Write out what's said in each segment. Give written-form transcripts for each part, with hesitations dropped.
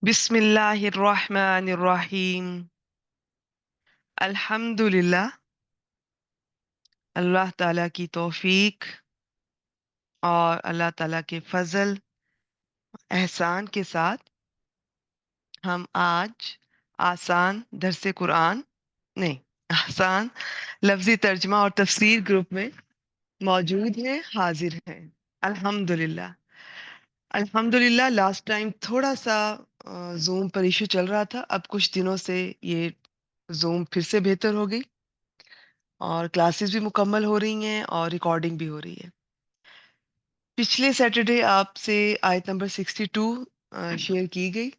بسم اللہ الرحمن الرحیم. الحمدللہ. اللہ تعالیٰ کی توفیق اور اللہ تعالیٰ کے فضل احسان کے ساتھ ہم آج آسان درس قرآن نہیں آسان لفظی ترجمہ اور تفسیر گروپ میں موجود ہیں، حاضر ہیں. الحمدللہ. الحمدللہ. لاسٹ ٹائم تھوڑا سا زوم پر ایشو چل رہا تھا، اب کچھ دنوں سے یہ زوم پھر سے بہتر ہو گئی اور کلاسز بھی مکمل ہو رہی ہیں اور ریکارڈنگ بھی ہو رہی ہے. پچھلے سیٹرڈے آپ سے آیت نمبر 62 شیئر کی گئی،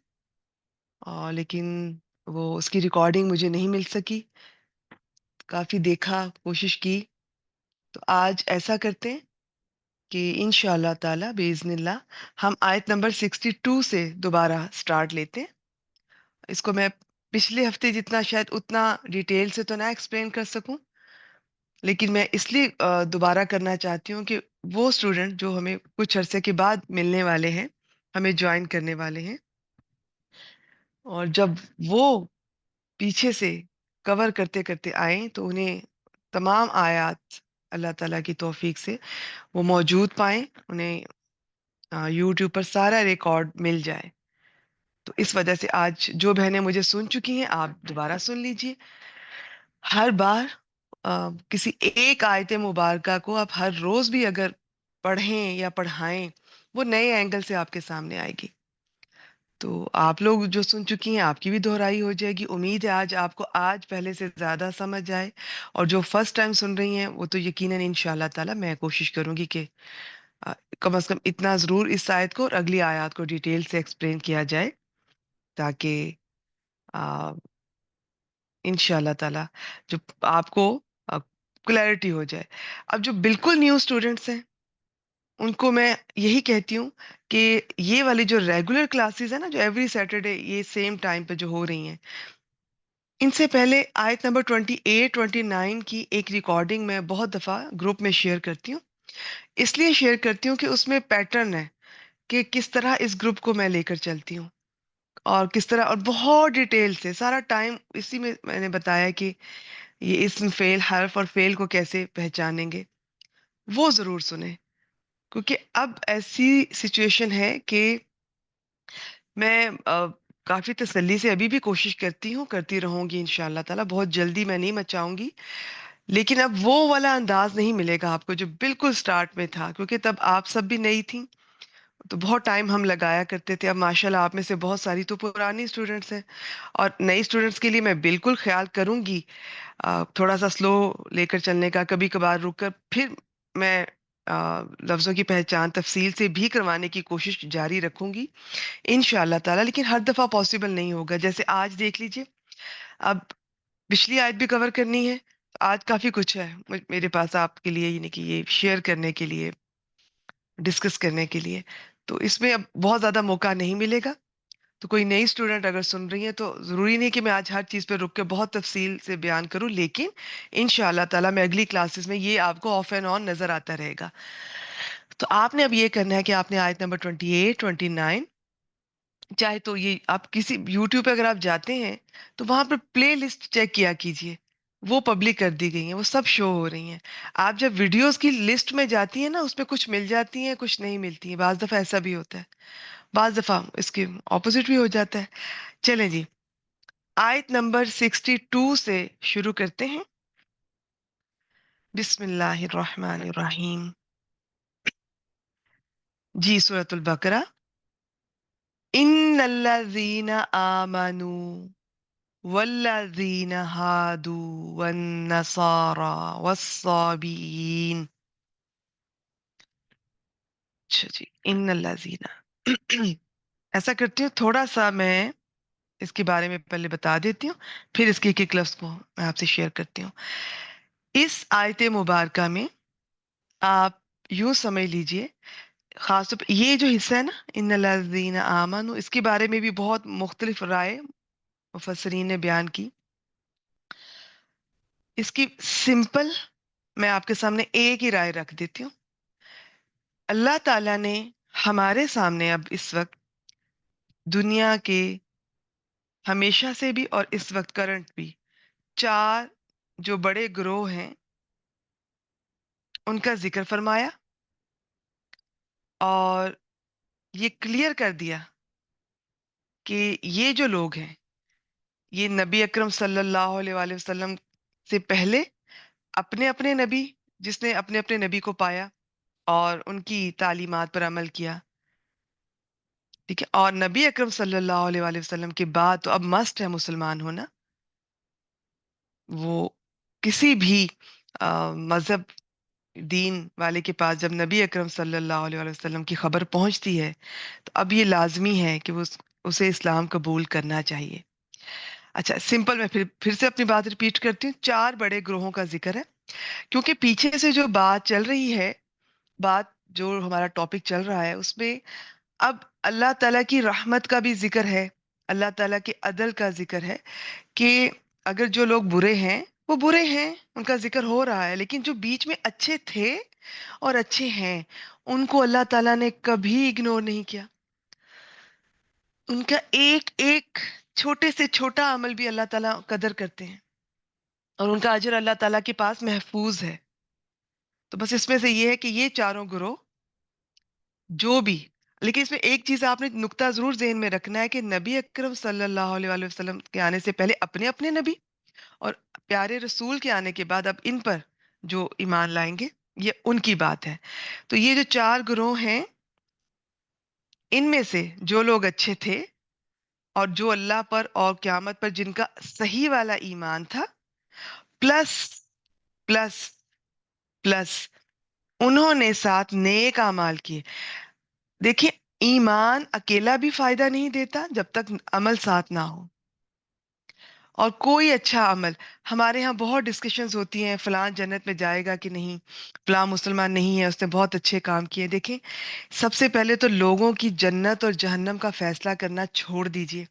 لیکن وہ اس کی ریکارڈنگ مجھے نہیں مل سکی. کافی دیکھا، کوشش کی. تو آج ایسا کرتے ہیں کہ انشاءاللہ تعالی باذن اللہ ہم آیت نمبر 62 سے دوبارہ سٹارٹ لیتے ہیں. اس کو میں پچھلے ہفتے جتنا شاید اتنا ڈیٹیل سے تو نہ ایکسپلین کر سکوں، لیکن میں اس لیے دوبارہ کرنا چاہتی ہوں کہ وہ اسٹوڈنٹ جو ہمیں کچھ عرصے کے بعد ملنے والے ہیں، ہمیں جوائن کرنے والے ہیں، اور جب وہ پیچھے سے کور کرتے کرتے آئیں تو انہیں تمام آیات اللہ تعالیٰ کی توفیق سے وہ موجود پائیں، انہیں یوٹیوب پر سارا ریکارڈ مل جائے. تو اس وجہ سے آج جو بہنیں مجھے سن چکی ہیں آپ دوبارہ سن لیجئے. ہر بار کسی ایک آیت مبارکہ کو آپ ہر روز بھی اگر پڑھیں یا پڑھائیں، وہ نئے اینگل سے آپ کے سامنے آئے گی. تو آپ لوگ جو سن چکی ہیں آپ کی بھی دہرائی ہو جائے گی. امید ہے آج آپ کو آج پہلے سے زیادہ سمجھ آئے، اور جو فرسٹ ٹائم سن رہی ہیں وہ تو یقیناً انشاءاللہ تعالی میں کوشش کروں گی کہ کم از کم اتنا ضرور اس آیت کو اور اگلی آیات کو ڈیٹیل سے ایکسپلین کیا جائے، تاکہ انشاءاللہ تعالی جو آپ کو کلیئرٹی ہو جائے. اب جو بالکل نیو اسٹوڈنٹس ہیں ان کو میں یہی کہتی ہوں کہ یہ والی جو ریگولر کلاسز ہیں نا، جو ایوری سیٹرڈے یہ سیم ٹائم پہ جو ہو رہی ہیں، ان سے پہلے آیت نمبر 28 29 کی ایک ریکارڈنگ میں بہت دفعہ گروپ میں شیئر کرتی ہوں. اس لیے شیئر کرتی ہوں کہ اس میں پیٹرن ہے کہ کس طرح اس گروپ کو میں لے کر چلتی ہوں، اور کس طرح، اور بہت ڈیٹیل سے سارا ٹائم اسی میں نے بتایا کہ یہ اسم، فعل، حرف اور فعل کو کیسے پہچانیں گے. وہ ضرور سنیں، کیونکہ اب ایسی سچویشن ہے کہ میں کافی تسلی سے ابھی بھی کوشش کرتی ہوں، کرتی رہوں گی انشاءاللہ تعالی. بہت جلدی میں نہیں مچاؤں گی، لیکن اب وہ والا انداز نہیں ملے گا آپ کو جو بالکل سٹارٹ میں تھا، کیونکہ تب آپ سب بھی نئی تھیں تو بہت ٹائم ہم لگایا کرتے تھے. اب ماشاءاللہ آپ میں سے بہت ساری تو پرانی اسٹوڈنٹس ہیں، اور نئی اسٹوڈنٹس کے لیے میں بالکل خیال کروں گی تھوڑا سا سلو لے کر چلنے کا، کبھی کبھار رک کر پھر میں لفظوں کی پہچان تفصیل سے بھی کروانے کی کوشش جاری رکھوں گی انشاءاللہ تعالی. لیکن ہر دفعہ پاسبل نہیں ہوگا. جیسے آج دیکھ لیجئے، اب پچھلی آیت بھی کور کرنی ہے. آج کافی کچھ ہے میرے پاس آپ کے لیے، یعنی کہ یہ شیئر کرنے کے لیے، ڈسکس کرنے کے لیے. تو اس میں اب بہت زیادہ موقع نہیں ملے گا. تو کوئی نئی اسٹوڈنٹ اگر سن رہی ہے تو ضروری نہیں کہ میں آج ہر چیز پہ رک کے بہت تفصیل سے بیان کروں، لیکن انشاءاللہ تعالی میں اگلی کلاسز میں یہ آپ کو آف اینڈ آن نظر آتا رہے گا. تو آپ نے اب یہ کرنا ہے کہ آپ نے آیت نمبر 28 29، چاہے تو یہ آپ کسی یوٹیوب پہ اگر آپ جاتے ہیں تو وہاں پہ پلے لسٹ چیک کیا کیجئے، وہ پبلک کر دی گئی ہیں، وہ سب شو ہو رہی ہیں. آپ جب ویڈیوز کی لسٹ میں جاتی ہیں نا، اس پہ کچھ مل جاتی ہیں، کچھ نہیں ملتی ہیں. بعض دفعہ ایسا بھی ہوتا ہے، بعض دفعہ اس کے اپوزٹ بھی ہو جاتا ہے. چلیں جی، آیت نمبر 62 سے شروع کرتے ہیں. بسم اللہ الرحمن الرحیم. جی، سورۃ البقرہ. ان الذین آمنوا والذین ہادوا والنصارى والصابئین. اچھا جی، ان الذین ایسا کرتی ہوں، تھوڑا سا میں اس کے بارے میں پہلے بتا دیتی ہوں، پھر اس کے ایک ایک لفظ کو میں آپ سے شیئر کرتی ہوں. اس آیت مبارکہ میں آپ یوں سمجھ لیجئے، خاص طور پہ یہ جو حصہ ہے نا، ان الذین آمنوا، اس کے بارے میں بھی بہت مختلف رائے مفسرین نے بیان کی. اس کی سمپل میں آپ کے سامنے ایک ہی رائے رکھ دیتی ہوں. اللہ تعالیٰ نے ہمارے سامنے اب اس وقت دنیا کے ہمیشہ سے بھی اور اس وقت کرنٹ بھی 4 جو بڑے گروہ ہیں ان کا ذکر فرمایا، اور یہ کلیئر کر دیا کہ یہ جو لوگ ہیں یہ نبی اکرم صلی اللہ علیہ وآلہ وسلم سے پہلے اپنے اپنے نبی، جس نے اپنے اپنے نبی کو پایا اور ان کی تعلیمات پر عمل کیا، ٹھیک ہے، اور نبی اکرم صلی اللہ علیہ وآلہ وسلم کے بعد تو اب مسٹ ہے مسلمان ہونا. وہ کسی بھی مذہب دین والے کے پاس جب نبی اکرم صلی اللہ علیہ وآلہ وسلم کی خبر پہنچتی ہے تو اب یہ لازمی ہے کہ وہ اسے اسلام قبول کرنا چاہیے. اچھا سمپل، میں پھر سے اپنی بات ریپیٹ کرتی ہوں. 4 بڑے گروہوں کا ذکر ہے، کیونکہ پیچھے سے جو بات چل رہی ہے، بات جو ہمارا ٹاپک چل رہا ہے اس میں اب اللہ تعالیٰ کی رحمت کا بھی ذکر ہے، اللہ تعالیٰ کے عدل کا ذکر ہے کہ اگر جو لوگ برے ہیں وہ برے ہیں، ان کا ذکر ہو رہا ہے، لیکن جو بیچ میں اچھے تھے اور اچھے ہیں ان کو اللہ تعالیٰ نے کبھی اگنور نہیں کیا. ان کا ایک ایک چھوٹے سے چھوٹا عمل بھی اللہ تعالیٰ قدر کرتے ہیں، اور ان کا اجر اللہ تعالیٰ کے پاس محفوظ ہے. تو بس اس میں سے یہ ہے کہ یہ چاروں گروہ جو بھی، لیکن اس میں ایک چیز آپ نے نقطہ ضرور ذہن میں رکھنا ہے کہ نبی اکرم صلی اللہ علیہ وآلہ وسلم کے آنے سے پہلے اپنے اپنے نبی، اور پیارے رسول کے آنے کے بعد اب ان پر جو ایمان لائیں گے یہ ان کی بات ہے. تو یہ جو 4 گروہ ہیں، ان میں سے جو لوگ اچھے تھے اور جو اللہ پر اور قیامت پر جن کا صحیح والا ایمان تھا، پلس پلس پلس انہوں نے ساتھ نیک اعمال کیے. دیکھیں، ایمان اکیلا بھی فائدہ نہیں دیتا جب تک عمل ساتھ نہ ہو. اور کوئی اچھا عمل، ہمارے ہاں بہت ڈسکشنز ہوتی ہیں فلاں جنت میں جائے گا کہ نہیں، فلاں مسلمان نہیں ہے اس نے بہت اچھے کام کیے. دیکھیں، سب سے پہلے تو لوگوں کی جنت اور جہنم کا فیصلہ کرنا چھوڑ دیجئے،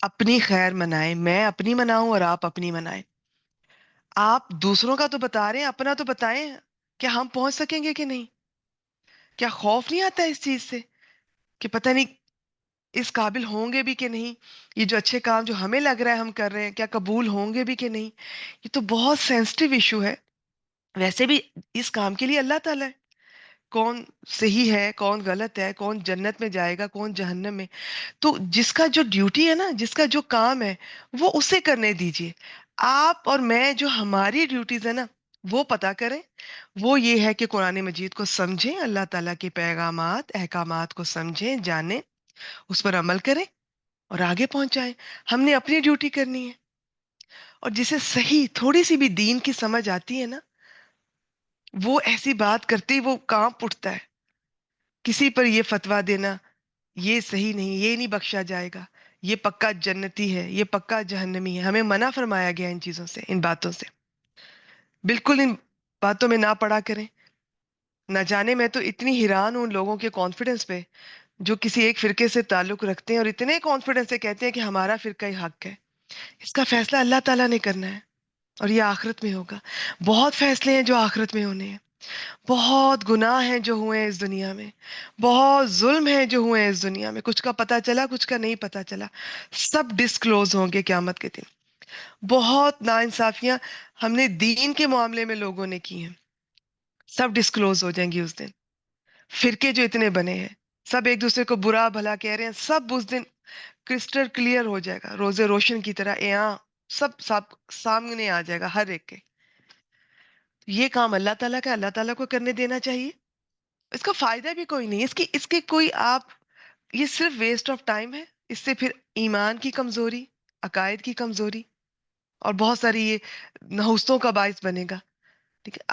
اپنی خیر منائیں، میں اپنی مناؤں اور آپ اپنی منائیں. آپ دوسروں کا تو بتا رہے ہیں، اپنا تو بتائیں. کیا ہم پہنچ سکیں گے کہ نہیں؟ کیا خوف نہیں آتا اس چیز سے کہ پتہ نہیں اس قابل ہوں گے بھی کہ نہیں، یہ جو اچھے کام جو ہمیں لگ رہا ہے ہم کر رہے ہیں کیا قبول ہوں گے بھی کہ نہیں؟ یہ تو بہت سینسٹیو ایشو ہے. ویسے بھی اس کام کے لیے اللہ تعالیٰ ہے، کون صحیح ہے کون غلط ہے، کون جنت میں جائے گا کون جہنم میں. تو جس کا جو ڈیوٹی ہے نا، جس کا جو کام ہے وہ اسے کرنے دیجئے. آپ اور میں جو ہماری ڈیوٹیز ہے نا وہ پتا کریں. وہ یہ ہے کہ قرآن مجید کو سمجھیں، اللہ تعالیٰ کے پیغامات احکامات کو سمجھیں، جانیں، اس پر عمل کریں اور آگے پہنچ جائیں. ہم نے اپنی ڈیوٹی کرنی ہے. اور جسے صحیح تھوڑی سی بھی دین کی سمجھ آتی ہے نا، وہ ایسی بات کرتے ہی وہ کانپ اٹھتا ہے. کسی پر یہ فتویٰ دینا یہ صحیح نہیں، یہ نہیں بخشا جائے گا، یہ پکا جنتی ہے، یہ پکا جہنمی ہے. ہمیں منع فرمایا گیا ان چیزوں سے، ان باتوں سے. بالکل ان باتوں میں نہ پڑا کریں. نہ جانے میں تو اتنی حیران ہوں ان لوگوں کے کانفیڈنس پہ جو کسی ایک فرقے سے تعلق رکھتے ہیں اور اتنے کانفیڈنس سے کہتے ہیں کہ ہمارا فرقہ ہی حق ہے. اس کا فیصلہ اللہ تعالیٰ نے کرنا ہے اور یہ آخرت میں ہوگا. بہت فیصلے ہیں جو آخرت میں ہونے ہیں، بہت گناہ ہیں جو ہوئے ہیں اس دنیا میں، بہت ظلم ہیں جو ہوئے ہیں اس دنیا میں. کچھ کا پتہ چلا کچھ کا نہیں پتہ چلا، سب ڈسکلوز ہوں گے قیامت کے دن. بہت ناانصافیاں ہم نے دین کے معاملے میں لوگوں نے کی ہیں، سب ڈسکلوز ہو جائیں گی اس دن. فرقے جو اتنے بنے ہیں سب ایک دوسرے کو برا بھلا کہہ رہے ہیں، سب اس دن کرسٹل کلیئر ہو جائے گا، روزے روشن کی طرح یہاں سب سب سامنے آ جائے گا ہر ایک کے. یہ کام اللہ تعالیٰ کا، اللہ تعالیٰ کو کرنے دینا چاہیے. اس کا فائدہ بھی کوئی نہیں، اس کے کوئی آپ، یہ صرف ویسٹ آف ٹائم ہے. اس سے پھر ایمان کی کمزوری، عقائد کی کمزوری اور بہت ساری یہ نحوستوں کا باعث بنے گا. ٹھیک ہے،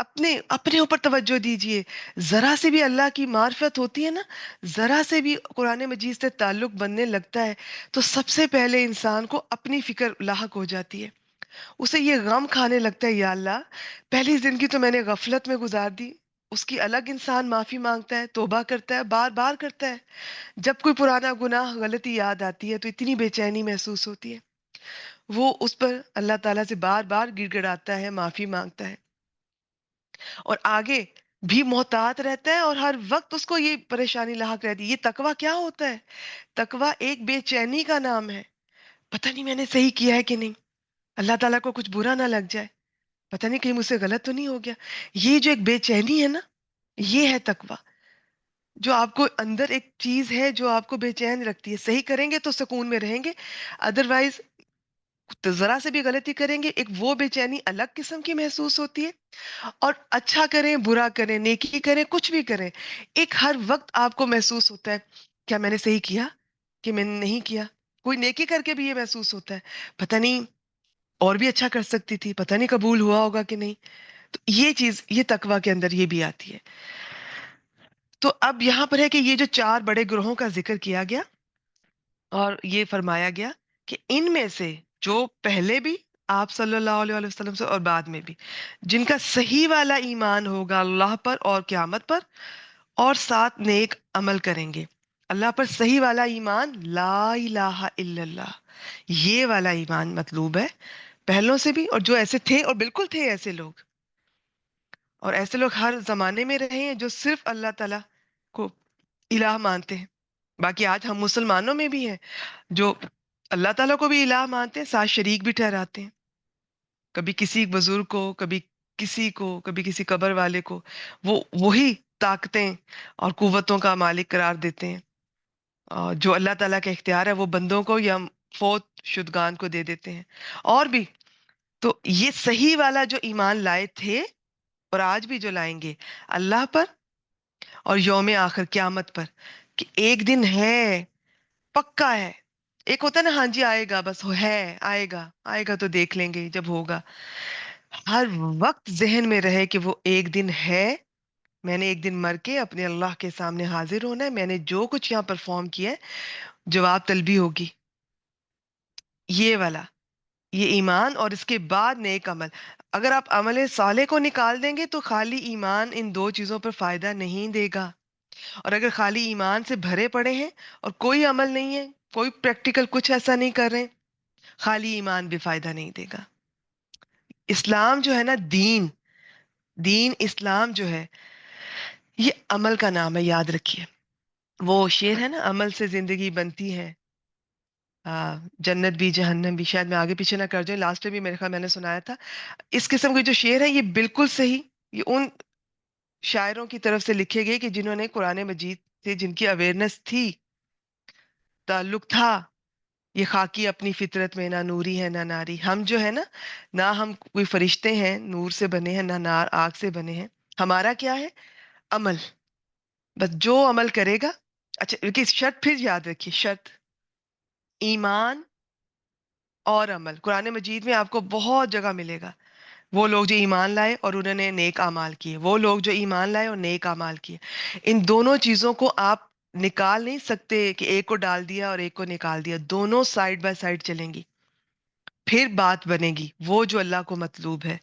اپنے اوپر توجہ دیجئے. ذرا سے بھی اللہ کی معرفت ہوتی ہے نا، ذرا سے بھی قرآن مجید سے تعلق بننے لگتا ہے تو سب سے پہلے انسان کو اپنی فکر لاحق ہو جاتی ہے. اسے یہ غم کھانے لگتا ہے، یا اللہ پہلی زندگی تو میں نے غفلت میں گزار دی. اس کی الگ انسان معافی مانگتا ہے، توبہ کرتا ہے، بار بار کرتا ہے. جب کوئی پرانا گناہ غلطی یاد آتی ہے تو اتنی بے چینی محسوس ہوتی ہے. وہ اس پر اللہ تعالیٰ سے بار بار گڑ گڑاتا ہے، معافی مانگتا ہے. اور آگے بھی محتاط رہتا ہے اور ہر وقت اس کو یہ پریشانی لاحق رہتی ہے. یہ تقوی کیا ہوتا ہے؟ تقوی ایک بے چینی کا نام ہے. پتہ نہیں میں نے صحیح کیا ہے کہ نہیں، اللہ تعالیٰ کو کچھ برا نہ لگ جائے، پتہ نہیں کہیں مجھ سے غلط تو نہیں ہو گیا. یہ جو ایک بے چینی ہے نا، یہ ہے تقوی. جو آپ کو اندر ایک چیز ہے جو آپ کو بے چین رکھتی ہے. صحیح کریں گے تو سکون میں رہیں گے، ادروائز تو ذرا سے بھی غلطی کریں گے ایک وہ بے چینی الگ قسم کی محسوس ہوتی ہے. اور اچھا کریں برا کریں نیکی کریں کچھ بھی کریں، ایک ہر وقت آپ کو محسوس ہوتا ہے کیا میں نے صحیح کیا کہ میں نے نہیں کیا. کوئی نیکی کر کے بھی یہ محسوس ہوتا ہے پتہ نہیں اور بھی اچھا کر سکتی تھی، پتہ نہیں قبول ہوا ہوگا کہ نہیں. تو یہ چیز یہ تقوی کے اندر یہ بھی آتی ہے. تو اب یہاں پر ہے کہ یہ جو چار بڑے گروہوں کا ذکر کیا گیا اور یہ فرمایا گیا کہ ان میں سے جو پہلے بھی آپ صلی اللہ علیہ وآلہ وسلم سے اور بعد میں بھی جن کا صحیح والا ایمان ہوگا اللہ پر اور قیامت پر، اور ساتھ نیک عمل کریں گے. اللہ پر صحیح والا ایمان، لا الہ الا اللہ، یہ والا ایمان مطلوب ہے پہلوں سے بھی. اور جو ایسے تھے اور بالکل تھے ایسے لوگ، اور ایسے لوگ ہر زمانے میں رہے ہیں جو صرف اللہ تعالیٰ کو الہ مانتے ہیں. باقی آج ہم مسلمانوں میں بھی ہیں جو اللہ تعالیٰ کو بھی الہ مانتے ہیں، ساتھ شریک بھی ٹھہراتے ہیں. کبھی کسی بزرگ کو، کبھی کسی کو، کبھی کسی قبر والے کو وہ وہی طاقتیں اور قوتوں کا مالک قرار دیتے ہیں. جو اللہ تعالیٰ کا اختیار ہے وہ بندوں کو یا فوت شدگان کو دے دیتے ہیں. اور بھی تو یہ صحیح والا جو ایمان لائے تھے اور آج بھی جو لائیں گے اللہ پر اور یوم آخر قیامت پر، کہ ایک دن ہے، پکا ہے. ایک ہوتا ہے نا ہاں جی آئے گا، بس وہ ہے، آئے گا آئے گا تو دیکھ لیں گے جب ہوگا. ہر وقت ذہن میں رہے کہ وہ ایک دن ہے، میں نے ایک دن مر کے اپنے اللہ کے سامنے حاضر ہونا ہے. میں نے جو کچھ یہاں پرفارم کیا ہے جواب طلبی ہوگی. یہ والا یہ ایمان اور اس کے بعد نیک عمل. اگر آپ عمل صالح کو نکال دیں گے تو خالی ایمان ان دو چیزوں پر فائدہ نہیں دے گا. اور اگر خالی ایمان سے بھرے پڑے ہیں اور کوئی عمل نہیں ہے، کوئی پریکٹیکل کچھ ایسا نہیں کر رہے، خالی ایمان بھی فائدہ نہیں دے گا. اسلام جو ہے نا، دین دین اسلام جو ہے یہ عمل کا نام ہے، یاد رکھیے. وہ شعر ہے نا، عمل سے زندگی بنتی ہے، جنت بھی جہنم بھی. شاید میں آگے پیچھے نہ کر جائیں، لاسٹ میں بھی میرے خیال میں نے سنایا تھا. اس قسم کے جو شعر ہے یہ بالکل صحیح، یہ ان شاعروں کی طرف سے لکھے گئے کہ جنہوں نے قرآن مجید سے جن کی اویئرنس تھی، تعلق تھا. یہ خاکی اپنی فطرت میں نہ نوری ہے نہ ناری. ہم جو ہے نا، نہ ہم کوئی فرشتے ہیں نور سے بنے ہیں، نہ نار آگ سے بنے ہیں. ہمارا کیا ہے؟ عمل. بس جو عمل کرے گا. اچھا رکیے، شرط پھر یاد رکھیے، شرط ایمان اور عمل. قرآن مجید میں آپ کو بہت جگہ ملے گا وہ لوگ جو ایمان لائے اور انہوں نے نیک اعمال کیے، وہ لوگ جو ایمان لائے اور نیک اعمال کیے. ان دونوں چیزوں کو آپ نکال نہیں سکتے کہ ایک کو ڈال دیا اور ایک کو نکال دیا. دونوں سائیڈ بائی سائیڈ چلیں گی، پھر بات بنے گی وہ جو اللہ کو مطلوب ہے.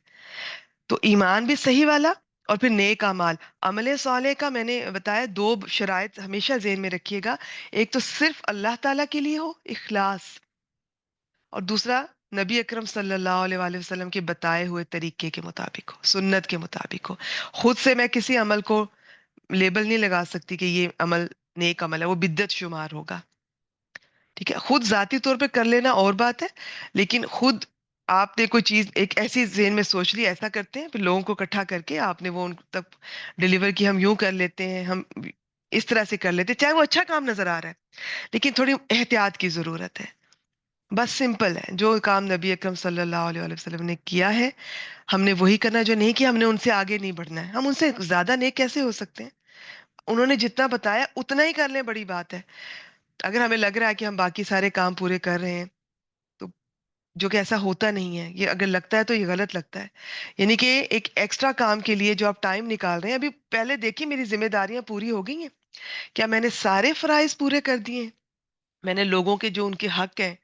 تو ایمان بھی صحیح والا اور پھر نیک اعمال. عمل صالح کا میں نے بتایا دو شرائط ہمیشہ ذہن میں رکھیے گا. ایک تو صرف اللہ تعالیٰ کے لیے ہو، اخلاص، اور دوسرا نبی اکرم صلی اللہ علیہ وآلہ وسلم کے بتائے ہوئے طریقے کے مطابق ہو، سنت کے مطابق ہو. خود سے میں کسی عمل کو لیبل نہیں لگا سکتی کہ یہ عمل نیک عمل ہے، وہ بدعت شمار ہوگا. ٹھیک ہے، خود ذاتی طور پہ کر لینا اور بات ہے، لیکن خود آپ نے کوئی چیز ایک ایسی ذہن میں سوچ لی ایسا کرتے ہیں، پھر لوگوں کو اکٹھا کر کے آپ نے وہ ان تک ڈلیور کی، ہم یوں کر لیتے ہیں، ہم اس طرح سے کر لیتے ہیں، چاہے وہ اچھا کام نظر آ رہا ہے لیکن تھوڑی احتیاط کی ضرورت ہے. بس سمپل ہے، جو کام نبی اکرم صلی اللہ علیہ وآلہ وسلم نے کیا ہے ہم نے وہی کرنا ہے، جو نہیں کیا ہم نے ان سے آگے نہیں بڑھنا ہے. ہم ان سے زیادہ نیک کیسے ہو سکتے ہیں؟ انہوں نے جتنا بتایا اتنا ہی کر لیں، بڑی بات ہے. اگر ہمیں لگ رہا ہے کہ ہم باقی سارے کام پورے کر رہے ہیں تو جو کہ ایسا ہوتا نہیں ہے، یہ اگر لگتا ہے تو یہ غلط لگتا ہے. یعنی کہ ایک ایکسٹرا کام کے لیے جو آپ ٹائم نکال رہے ہیں، ابھی پہلے دیکھیے میری ذمہ داریاں پوری ہو گئی ہیں کیا؟ میں نے سارے فرائض پورے کر دیے ہیں؟ میں نے لوگوں کے جو ان کے حق ہیں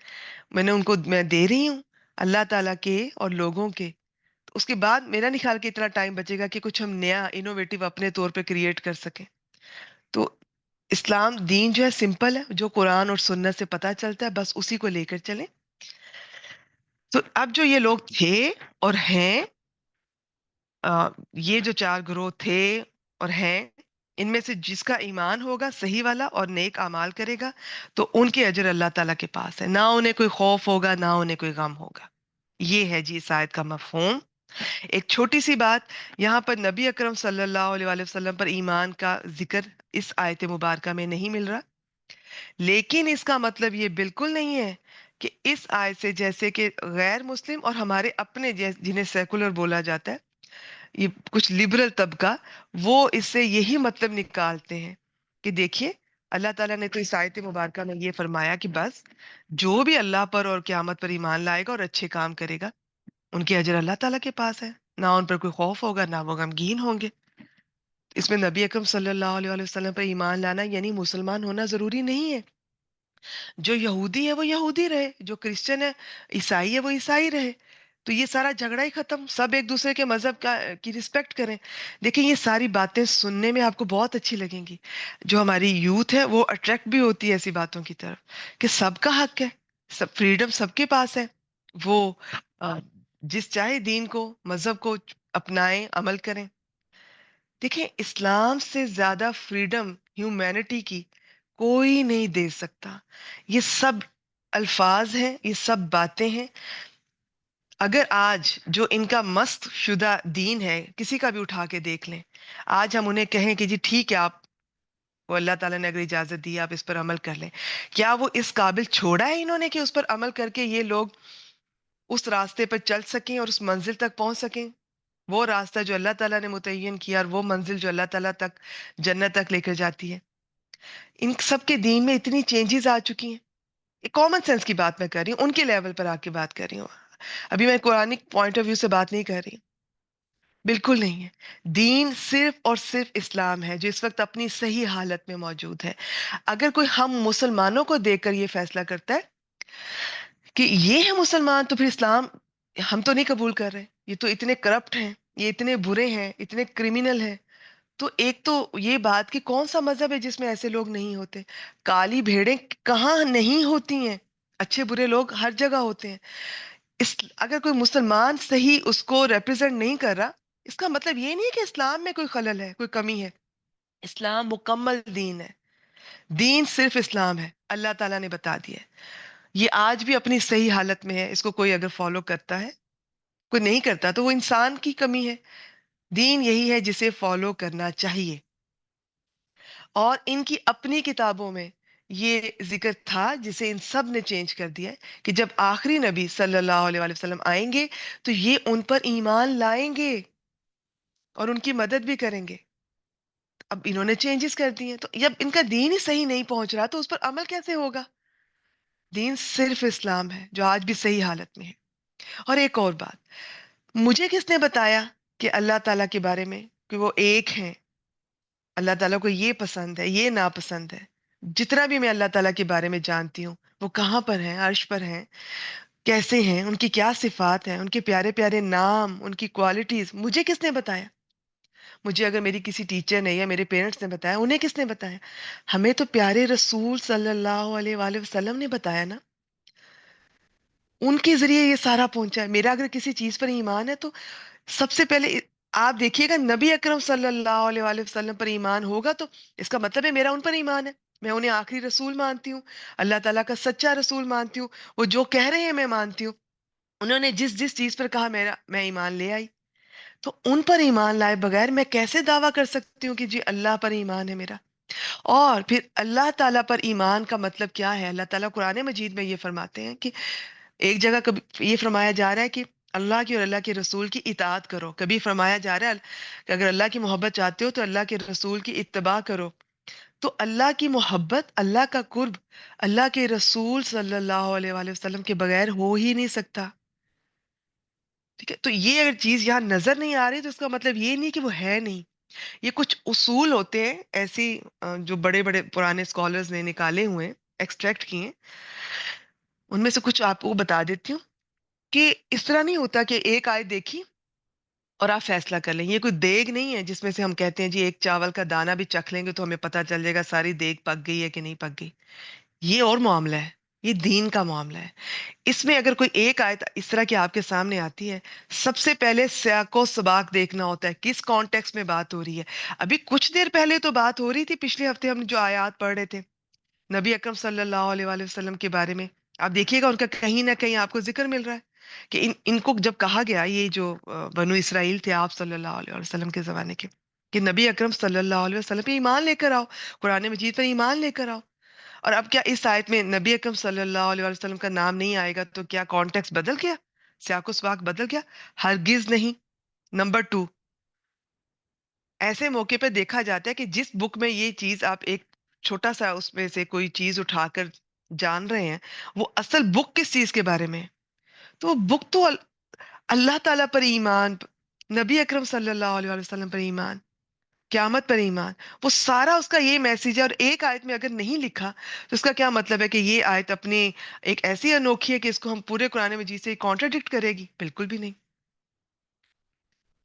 میں نے ان کو میں دے رہی ہوں، اللہ تعالیٰ کے اور لوگوں کے. اس کے بعد میرا نہیں خیال کہ اتنا ٹائم بچے گا کہ کچھ ہم نیا انوویٹو اپنے طور پہ کریٹ کر سکیں. تو اسلام دین جو ہے سمپل ہے، جو قرآن اور سنت سے پتہ چلتا ہے بس اسی کو لے کر چلیں. تو اب جو یہ لوگ تھے اور ہیں، یہ جو چار گروہ تھے اور ہیں، ان میں سے جس کا ایمان ہوگا صحیح والا اور نیک اعمال کرے گا تو ان کے اجر اللہ تعالیٰ کے پاس ہے، نہ انہیں کوئی خوف ہوگا نہ انہیں کوئی غم ہوگا۔ یہ ہے جی اس آیت کا مفہوم۔ ایک چھوٹی سی بات، یہاں پر نبی اکرم صلی اللہ علیہ وآلہ وسلم پر ایمان کا ذکر اس آیت مبارکہ میں نہیں مل رہا، لیکن اس کا مطلب یہ بالکل نہیں ہے کہ اس آیت سے جیسے کہ غیر مسلم اور ہمارے اپنے جنہیں سیکولر بولا جاتا ہے، یہ کچھ لبرل طبقہ، وہ اس سے یہی مطلب نکالتے ہیں کہ دیکھیے اللہ تعالیٰ نے تو اس آیت مبارکہ میں یہ فرمایا کہ بس جو بھی اللہ پر اور قیامت پر ایمان لائے گا اور اچھے کام کرے گا ان کے اجر اللہ تعالیٰ کے پاس ہے، نہ ان پر کوئی خوف ہوگا نہ وہ غمگین ہوں گے۔ اس میں نبی اکرم صلی اللہ علیہ وسلم پر ایمان لانا یعنی مسلمان ہونا ضروری نہیں ہے۔ جو یہودی ہے وہ یہودی رہے، جو کرسچن ہے عیسائی ہے وہ عیسائی رہے، تو یہ سارا جھگڑا ہی ختم، سب ایک دوسرے کے مذہب کی رسپیکٹ کریں۔ دیکھیں یہ ساری باتیں سننے میں آپ کو بہت اچھی لگیں گی، جو ہماری یوتھ ہے وہ اٹریکٹ بھی ہوتی ہے ایسی باتوں کی طرف کہ سب کا حق ہے، سب فریڈم سب کے پاس ہے، وہ آ، جس چاہے دین کو مذہب کو اپنائیں، عمل کریں۔ دیکھیں اسلام سے زیادہ فریڈم ہیومینٹی کی کوئی نہیں دے سکتا۔ یہ سب الفاظ ہیں، یہ سب باتیں ہیں، اگر آج جو ان کا مست شدہ دین ہے کسی کا بھی اٹھا کے دیکھ لیں، آج ہم انہیں کہیں کہ جی ٹھیک ہے آپ، وہ اللہ تعالیٰ نے اگر اجازت دی آپ اس پر عمل کر لیں، کیا وہ اس قابل چھوڑا ہے انہوں نے کہ اس پر عمل کر کے یہ لوگ اس راستے پر چل سکیں اور اس منزل تک پہنچ سکیں؟ وہ راستہ جو اللہ تعالیٰ نے متعین کیا اور وہ منزل جو اللہ تعالیٰ تک جنت تک لے کر جاتی ہے، ان سب کے دین میں اتنی چینجز آ چکی ہیں۔ ایک کامن سینس کی بات میں کر رہی ہوں، ان کے لیول پر آ کے بات کر رہی ہوں، ابھی میں قرآنک پوائنٹ آف ویو سے بات نہیں کر رہی، بالکل نہیں ہے۔ دین صرف اور صرف اسلام ہے جو اس وقت اپنی صحیح حالت میں موجود ہے۔ اگر کوئی ہم مسلمانوں کو دیکھ کر یہ فیصلہ کرتا ہے کہ یہ ہے مسلمان تو پھر اسلام ہم تو نہیں قبول کر رہے، یہ تو اتنے کرپٹ ہیں، یہ اتنے برے ہیں، اتنے کرمینل ہیں، تو ایک تو یہ بات کہ کون سا مذہب ہے جس میں ایسے لوگ نہیں ہوتے؟ کالی بھیڑیں کہاں نہیں ہوتی ہیں، اچھے برے لوگ ہر جگہ ہوتے ہیں۔ اگر کوئی مسلمان صحیح اس کو ریپرزینٹ نہیں کر رہا، اس کا مطلب یہ نہیں ہے کہ اسلام میں کوئی خلل ہے، کوئی کمی ہے۔ اسلام مکمل دین ہے، دین صرف اسلام ہے، اللہ تعالیٰ نے بتا دیا ہے، یہ آج بھی اپنی صحیح حالت میں ہے۔ اس کو کوئی اگر فالو کرتا ہے، کوئی نہیں کرتا تو وہ انسان کی کمی ہے۔ دین یہی ہے جسے فالو کرنا چاہیے، اور ان کی اپنی کتابوں میں یہ ذکر تھا جسے ان سب نے چینج کر دیا ہے کہ جب آخری نبی صلی اللہ علیہ وآلہ وسلم آئیں گے تو یہ ان پر ایمان لائیں گے اور ان کی مدد بھی کریں گے۔ اب انہوں نے چینجز کر دی ہیں، تو جب ان کا دین ہی صحیح نہیں پہنچ رہا تو اس پر عمل کیسے ہوگا؟ دین صرف اسلام ہے جو آج بھی صحیح حالت میں ہے۔ اور ایک اور بات، مجھے کس نے بتایا کہ اللہ تعالیٰ کے بارے میں کہ وہ ایک ہیں، اللہ تعالیٰ کو یہ پسند ہے یہ ناپسند ہے؟ جتنا بھی میں اللہ تعالیٰ کے بارے میں جانتی ہوں، وہ کہاں پر ہیں، عرش پر ہیں، کیسے ہیں، ان کی کیا صفات ہیں، ان کے پیارے پیارے نام، ان کی کوالٹیز، مجھے کس نے بتایا؟ مجھے اگر میری کسی ٹیچر نے یا میرے پیرنٹس نے بتایا، انہیں کس نے بتایا؟ ہمیں تو پیارے رسول صلی اللہ علیہ وآلہ وسلم نے بتایا نا، ان کے ذریعے یہ سارا پہنچا ہے۔ میرا اگر کسی چیز پر ایمان ہے تو سب سے پہلے آپ دیکھیے گا نبی اکرم صلی اللہ علیہ وآلہ وسلم پر ایمان ہوگا تو اس کا مطلب ہے میرا ان پر ایمان ہے، میں انہیں آخری رسول مانتی ہوں، اللہ تعالیٰ کا سچا رسول مانتی ہوں، وہ جو کہہ رہے ہیں میں مانتی ہوں، انہوں نے جس جس چیز پر کہا میں ایمان لے آئی۔ تو ان پر ایمان لائے بغیر میں کیسے دعویٰ کر سکتی ہوں کہ جی اللہ پر ایمان ہے میرا؟ اور پھر اللہ تعالیٰ پر ایمان کا مطلب کیا ہے؟ اللہ تعالیٰ قرآن مجید میں یہ فرماتے ہیں کہ ایک جگہ کبھی یہ فرمایا جا رہا ہے کہ اللہ کی اور اللہ کے رسول کی اطاعت کرو، کبھی فرمایا جا رہا ہے کہ اگر اللہ کی محبت چاہتے ہو تو اللہ کے رسول کی اتباع کرو۔ تو اللہ کی محبت، اللہ کا قرب اللہ کے رسول صلی اللہ علیہ وآلہ وسلم کے بغیر ہو ہی نہیں سکتا، ٹھیک ہے؟ تو یہ اگر چیز یہاں نظر نہیں آ رہی تو اس کا مطلب یہ نہیں کہ وہ ہے نہیں۔ یہ کچھ اصول ہوتے ہیں ایسی جو بڑے بڑے پرانے اسکالرز نے نکالے ہوئے ہیں، ایکسٹریکٹ کیے ہیں، ان میں سے کچھ آپ کو بتا دیتی ہوں کہ اس طرح نہیں ہوتا کہ ایک آیت دیکھی اور آپ فیصلہ کر لیں۔ یہ کوئی دیگ نہیں ہے جس میں سے ہم کہتے ہیں جی ایک چاول کا دانہ بھی چکھ لیں گے تو ہمیں پتہ چل جائے گا ساری دیگ پک گئی ہے کہ نہیں پک گئی۔ یہ اور معاملہ ہے، یہ دین کا معاملہ ہے. اس میں اگر کوئی ایک آیت اس طرح کی آپ کے سامنے آتی ہے، سب سے پہلے سیاق و سباق دیکھنا ہوتا ہے، کس کانٹیکس میں بات ہو رہی ہے. ابھی کچھ دیر پہلے تو بات ہو رہی تھی، پچھلے ہفتے ہم جو آیات پڑھ رہے تھے نبی اکرم صلی اللہ علیہ وآلہ وسلم کے بارے میں، آپ دیکھیے گا ان کا کہیں نہ کہیں آپ کو ذکر مل رہا ہے کہ ان کو جب کہا گیا، یہ جو بنو اسرائیل تھے آپ صلی اللہ علیہ وسلم کے زمانے کے، کہ نبی اکرم صلی اللہ علیہ وسلم پہ ایمان لے کر آؤ، قرآن مجید پر ایمان لے کر آؤ. اور اب کیا اس آیت میں نبی اکرم صلی اللہ علیہ وسلم کا نام نہیں آئے گا تو کیا کانٹیکس بدل گیا؟ سیاق و سباق بدل گیا؟ ہرگز نہیں. نمبر ٹو، ایسے موقع پہ دیکھا جاتا ہے کہ جس بک میں یہ چیز آپ ایک چھوٹا سا اس میں سے کوئی چیز اٹھا کر جان رہے ہیں، وہ اصل بک کس چیز کے بارے میں ہے. تو وہ بک تو اللہ تعالیٰ پر ایمان، نبی اکرم صلی اللہ علیہ وسلم پر ایمان، قیامت پر ایمان، وہ سارا اس کا یہ میسیج ہے. اور ایک آیت میں اگر نہیں لکھا تو اس کا کیا مطلب ہے کہ یہ آیت اپنی ایک ایسی انوکھی ہے کہ اس کو ہم پورے قرآن مجید سے کانٹراڈکٹ کرے گی؟ بالکل بھی نہیں.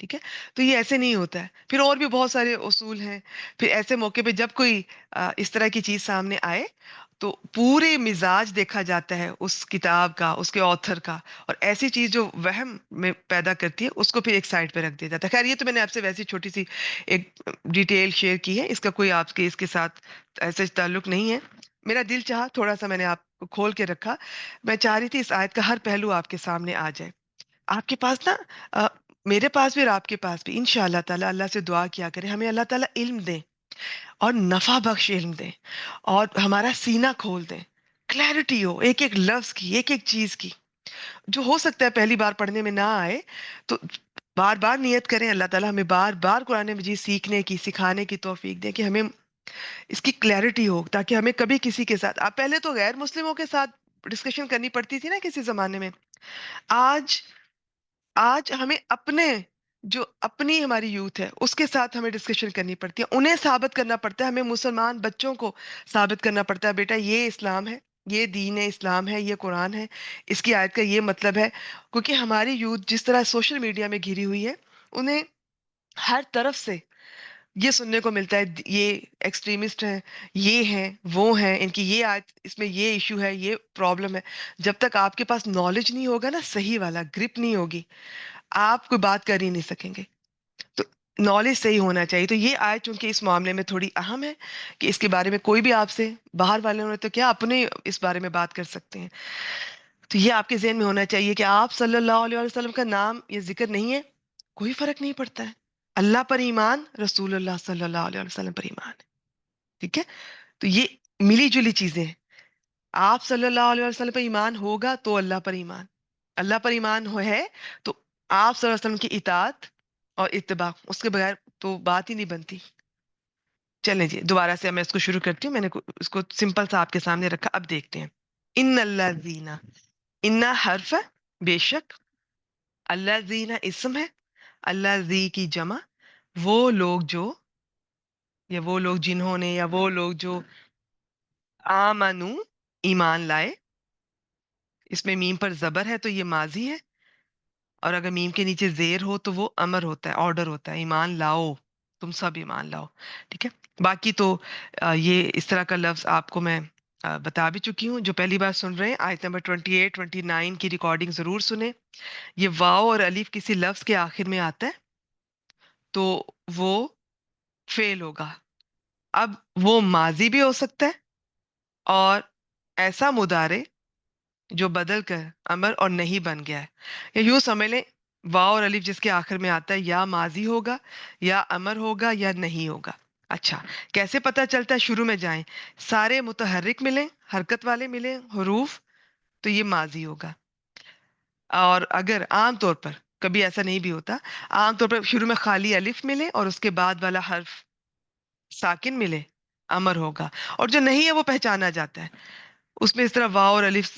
ٹھیک ہے. تو یہ ایسے نہیں ہوتا ہے. پھر اور بھی بہت سارے اصول ہیں. پھر ایسے موقع پہ جب کوئی اس طرح کی چیز سامنے آئے تو پورے مزاج دیکھا جاتا ہے اس کتاب کا، اس کے آتھر کا، اور ایسی چیز جو وہم میں پیدا کرتی ہے اس کو پھر ایک سائڈ پہ رکھ دیا جاتا ہے. خیر، یہ تو میں نے آپ سے ویسی چھوٹی سی ایک ڈیٹیل شیئر کی ہے، اس کا کوئی آپ کے اس کے ساتھ ایسا تعلق نہیں ہے. میرا دل چاہا تھوڑا سا میں نے آپ کو کھول کے رکھا. میں چاہ رہی تھی اس آیت کا ہر پہلو آپ کے سامنے آ جائے. آپ کے پاس نا میرے پاس بھی اور آپ کے پاس بھی انشاءاللہ تعالیٰ اللہ سے دعا کیا کرے ہمیں اللہ تعالیٰ علم دے، اور نفع بخش علم دے، اور ہمارا سینہ کھول دے، کلیرٹی ہو ایک ایک لفظ کی، ایک ایک چیز کی. جو ہو سکتا ہے پہلی بار پڑھنے میں نہ آئے تو بار بار نیت کریں، اللہ تعالیٰ ہمیں بار بار قرآن مجید سیکھنے کی، سکھانے کی توفیق دے کہ ہمیں اس کی کلیرٹی ہو، تاکہ ہمیں کبھی کسی کے ساتھ، آپ پہلے تو غیر مسلموں کے ساتھ ڈسکشن کرنی پڑتی تھی نا کسی زمانے میں، آج آج ہمیں اپنے جو اپنی ہماری یوتھ ہے اس کے ساتھ ہمیں ڈسکشن کرنی پڑتی ہے. انہیں ثابت کرنا پڑتا ہے، ہمیں مسلمان بچوں کو ثابت کرنا پڑتا ہے، بیٹا یہ اسلام ہے، یہ دین اسلام ہے، یہ قرآن ہے، اس کی آیت کا یہ مطلب ہے. کیونکہ ہماری یوتھ جس طرح سوشل میڈیا میں گھری ہوئی ہے، انہیں ہر طرف سے یہ سننے کو ملتا ہے یہ ایکسٹریمسٹ ہیں، یہ ہیں، وہ ہیں، ان کی یہ آیت، اس میں یہ ایشو ہے، یہ پرابلم ہے. جب تک آپ کے پاس نالج نہیں ہوگا نا، صحیح والا گرپ نہیں ہوگی، آپ کوئی بات کر ہی نہیں سکیں گے. تو نالج صحیح ہونا چاہیے. تو یہ آیت چونکہ اس معاملے میں تھوڑی اہم ہے کہ اس کے بارے میں کوئی بھی آپ سے، باہر والوں نے تو کیا اپنے اس بارے میں بات کر سکتے ہیں. تو یہ آپ کے ذہن میں ہونا چاہیے کہ آپ صلی اللہ علیہ وسلم کا نام یہ ذکر نہیں ہے، کوئی فرق نہیں پڑتا ہے. اللہ پر ایمان، رسول اللہ صلی اللہ علیہ وسلم پر ایمان ہے. ٹھیک ہے. تو یہ ملی جلی چیزیں ہیں. آپ صلی اللہ علیہ وسلم پر ایمان ہوگا تو اللہ پر ایمان، اللہ پر ایمان ہے تو آپ صلی اللہ علیہ وسلم کی اطاعت اور اتباع، اس کے بغیر تو بات ہی نہیں بنتی. چلیں جی دوبارہ سے میں اس کو شروع کرتی ہوں. میں نے اس کو سمپل سا آپ کے سامنے رکھا. اب دیکھتے ہیں. ان اللہ زینا، ان حرف ہے بے شک، اللہ زینا اسم ہے، اللہ زی کی جمع، وہ لوگ جو، یا وہ لوگ جنہوں نے، یا وہ لوگ جو آمنو ایمان لائے. اس میں میم پر زبر ہے تو یہ ماضی ہے، اور اگر میم کے نیچے زیر ہو تو وہ امر ہوتا ہے، آرڈر ہوتا ہے، ایمان لاؤ، تم سب ایمان لاؤ. ٹھیک ہے. باقی تو یہ اس طرح کا لفظ آپ کو میں بتا بھی چکی ہوں. جو پہلی بار سن رہے ہیں آیت نمبر 28 29 کی ریکارڈنگ ضرور سنیں. یہ واو اور الف کسی لفظ کے آخر میں آتا ہے تو وہ فعل ہوگا. اب وہ ماضی بھی ہو سکتا ہے، اور ایسا مضارع جو بدل کر امر اور نہیں بن گیا ہے. یا یوں سمجھ لیں واو اور الف جس کے آخر میں آتا ہے یا ماضی ہوگا، یا امر ہوگا، یا نہیں ہوگا. اچھا، کیسے پتہ چلتا ہے؟ شروع میں جائیں، سارے متحرک ملیں، حرکت والے ملیں حروف، تو یہ ماضی ہوگا. اور اگر عام طور پر کبھی ایسا نہیں بھی ہوتا، عام طور پر شروع میں خالی الف ملے اور اس کے بعد والا حرف ساکن ملے، امر ہوگا. اور جو نہیں ہے وہ پہچانا جاتا ہے. اس میں اس طرح واو اور الف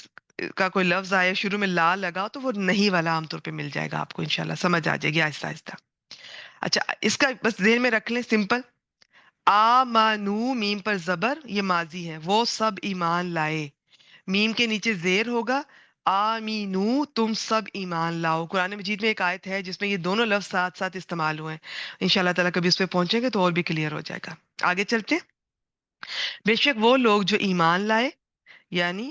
کا کوئی لفظ آئے شروع میں لا لگا تو وہ نہیں والا عام طور پہ مل جائے گا آپ کو، انشاءاللہ سمجھ آ جائے گی آہستہ آہستہ. اچھا، اس کا بس ذہن میں رکھ لیں سمپل. آمنو میم پر زبر، یہ ماضی ہے، وہ سب ایمان لائے. میم کے نیچے زیر ہوگا، آمینو تم سب ایمان لاؤ. قرآن مجید میں ایک آیت ہے جس میں یہ دونوں لفظ ساتھ ساتھ استعمال ہوئے ہیں. انشاءاللہ تعالیٰ کبھی اس پہ پہنچیں گے تو اور بھی کلیئر ہو جائے گا. آگے چلتے ہیں. بے شک وہ لوگ جو ایمان لائے، یعنی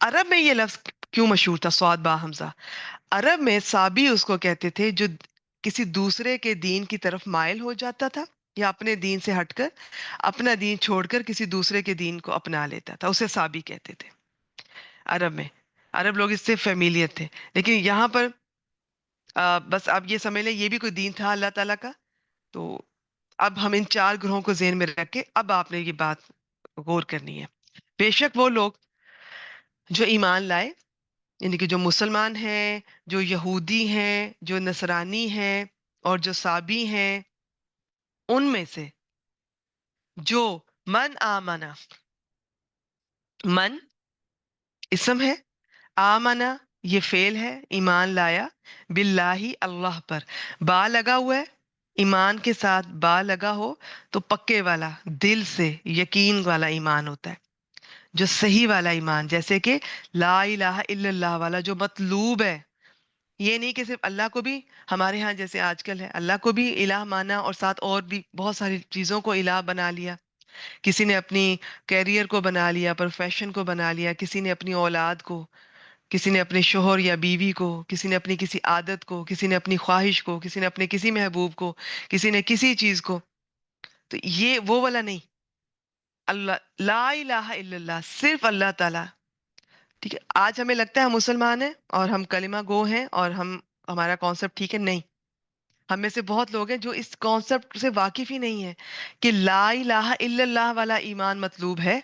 عرب میں یہ لفظ کیوں مشہور تھا، سواد با حمزہ؟ عرب میں صابی اس کو کہتے تھے جو کسی دوسرے کے دین کی طرف مائل ہو جاتا تھا، یا اپنے دین سے ہٹ کر، اپنا دین چھوڑ کر کسی دوسرے کے دین کو اپنا لیتا تھا، اسے صابی کہتے تھے عرب میں۔ عرب لوگ اس سے فیملیئر تھے، لیکن یہاں پر بس آپ یہ سمجھ لیں یہ بھی کوئی دین تھا اللہ تعالیٰ کا۔ تو اب ہم ان چار گروہوں کو ذہن میں رکھ کے اب آپ نے یہ بات غور کرنی ہے۔ بے شک وہ لوگ جو ایمان لائے، یعنی کہ جو مسلمان ہیں، جو یہودی ہیں، جو نصرانی ہیں، اور جو صابی ہیں، ان میں سے جو من آمنا، من اسم ہے، آمنا یہ فعل ہے، ایمان لایا، باللہ اللہ پر، با لگا ہوا ہے، ایمان کے ساتھ با لگا ہو تو پکے والا، دل سے یقین والا ایمان ہوتا ہے، جو صحیح والا ایمان، جیسے کہ لا الہ الا اللہ والا جو مطلوب ہے۔ یہ نہیں کہ صرف اللہ کو بھی ہمارے ہاں جیسے آج کل ہے اللہ کو بھی الہ مانا اور ساتھ اور بھی بہت ساری چیزوں کو الہ بنا لیا۔ کسی نے اپنی کیریئر کو بنا لیا، پروفیشن کو بنا لیا، کسی نے اپنی اولاد کو، کسی نے اپنے شوہر یا بیوی کو، کسی نے اپنی کسی عادت کو، کسی نے اپنی خواہش کو، کسی نے اپنے کسی محبوب کو، کسی نے کسی چیز کو۔ تو یہ وہ والا نہیں، اللہ لا الہ الا اللہ، صرف اللہ تعالیٰ۔ ٹھیک ہے، آج ہمیں لگتا ہے ہم مسلمان ہیں اور ہم کلمہ گو ہیں اور ہمارا کانسیپٹ ٹھیک ہے، نہیں۔ ہم میں سے بہت لوگ ہیں جو اس کانسیپٹ سے واقف ہی نہیں ہے کہ لا الہ الا اللہ والا ایمان مطلوب ہے۔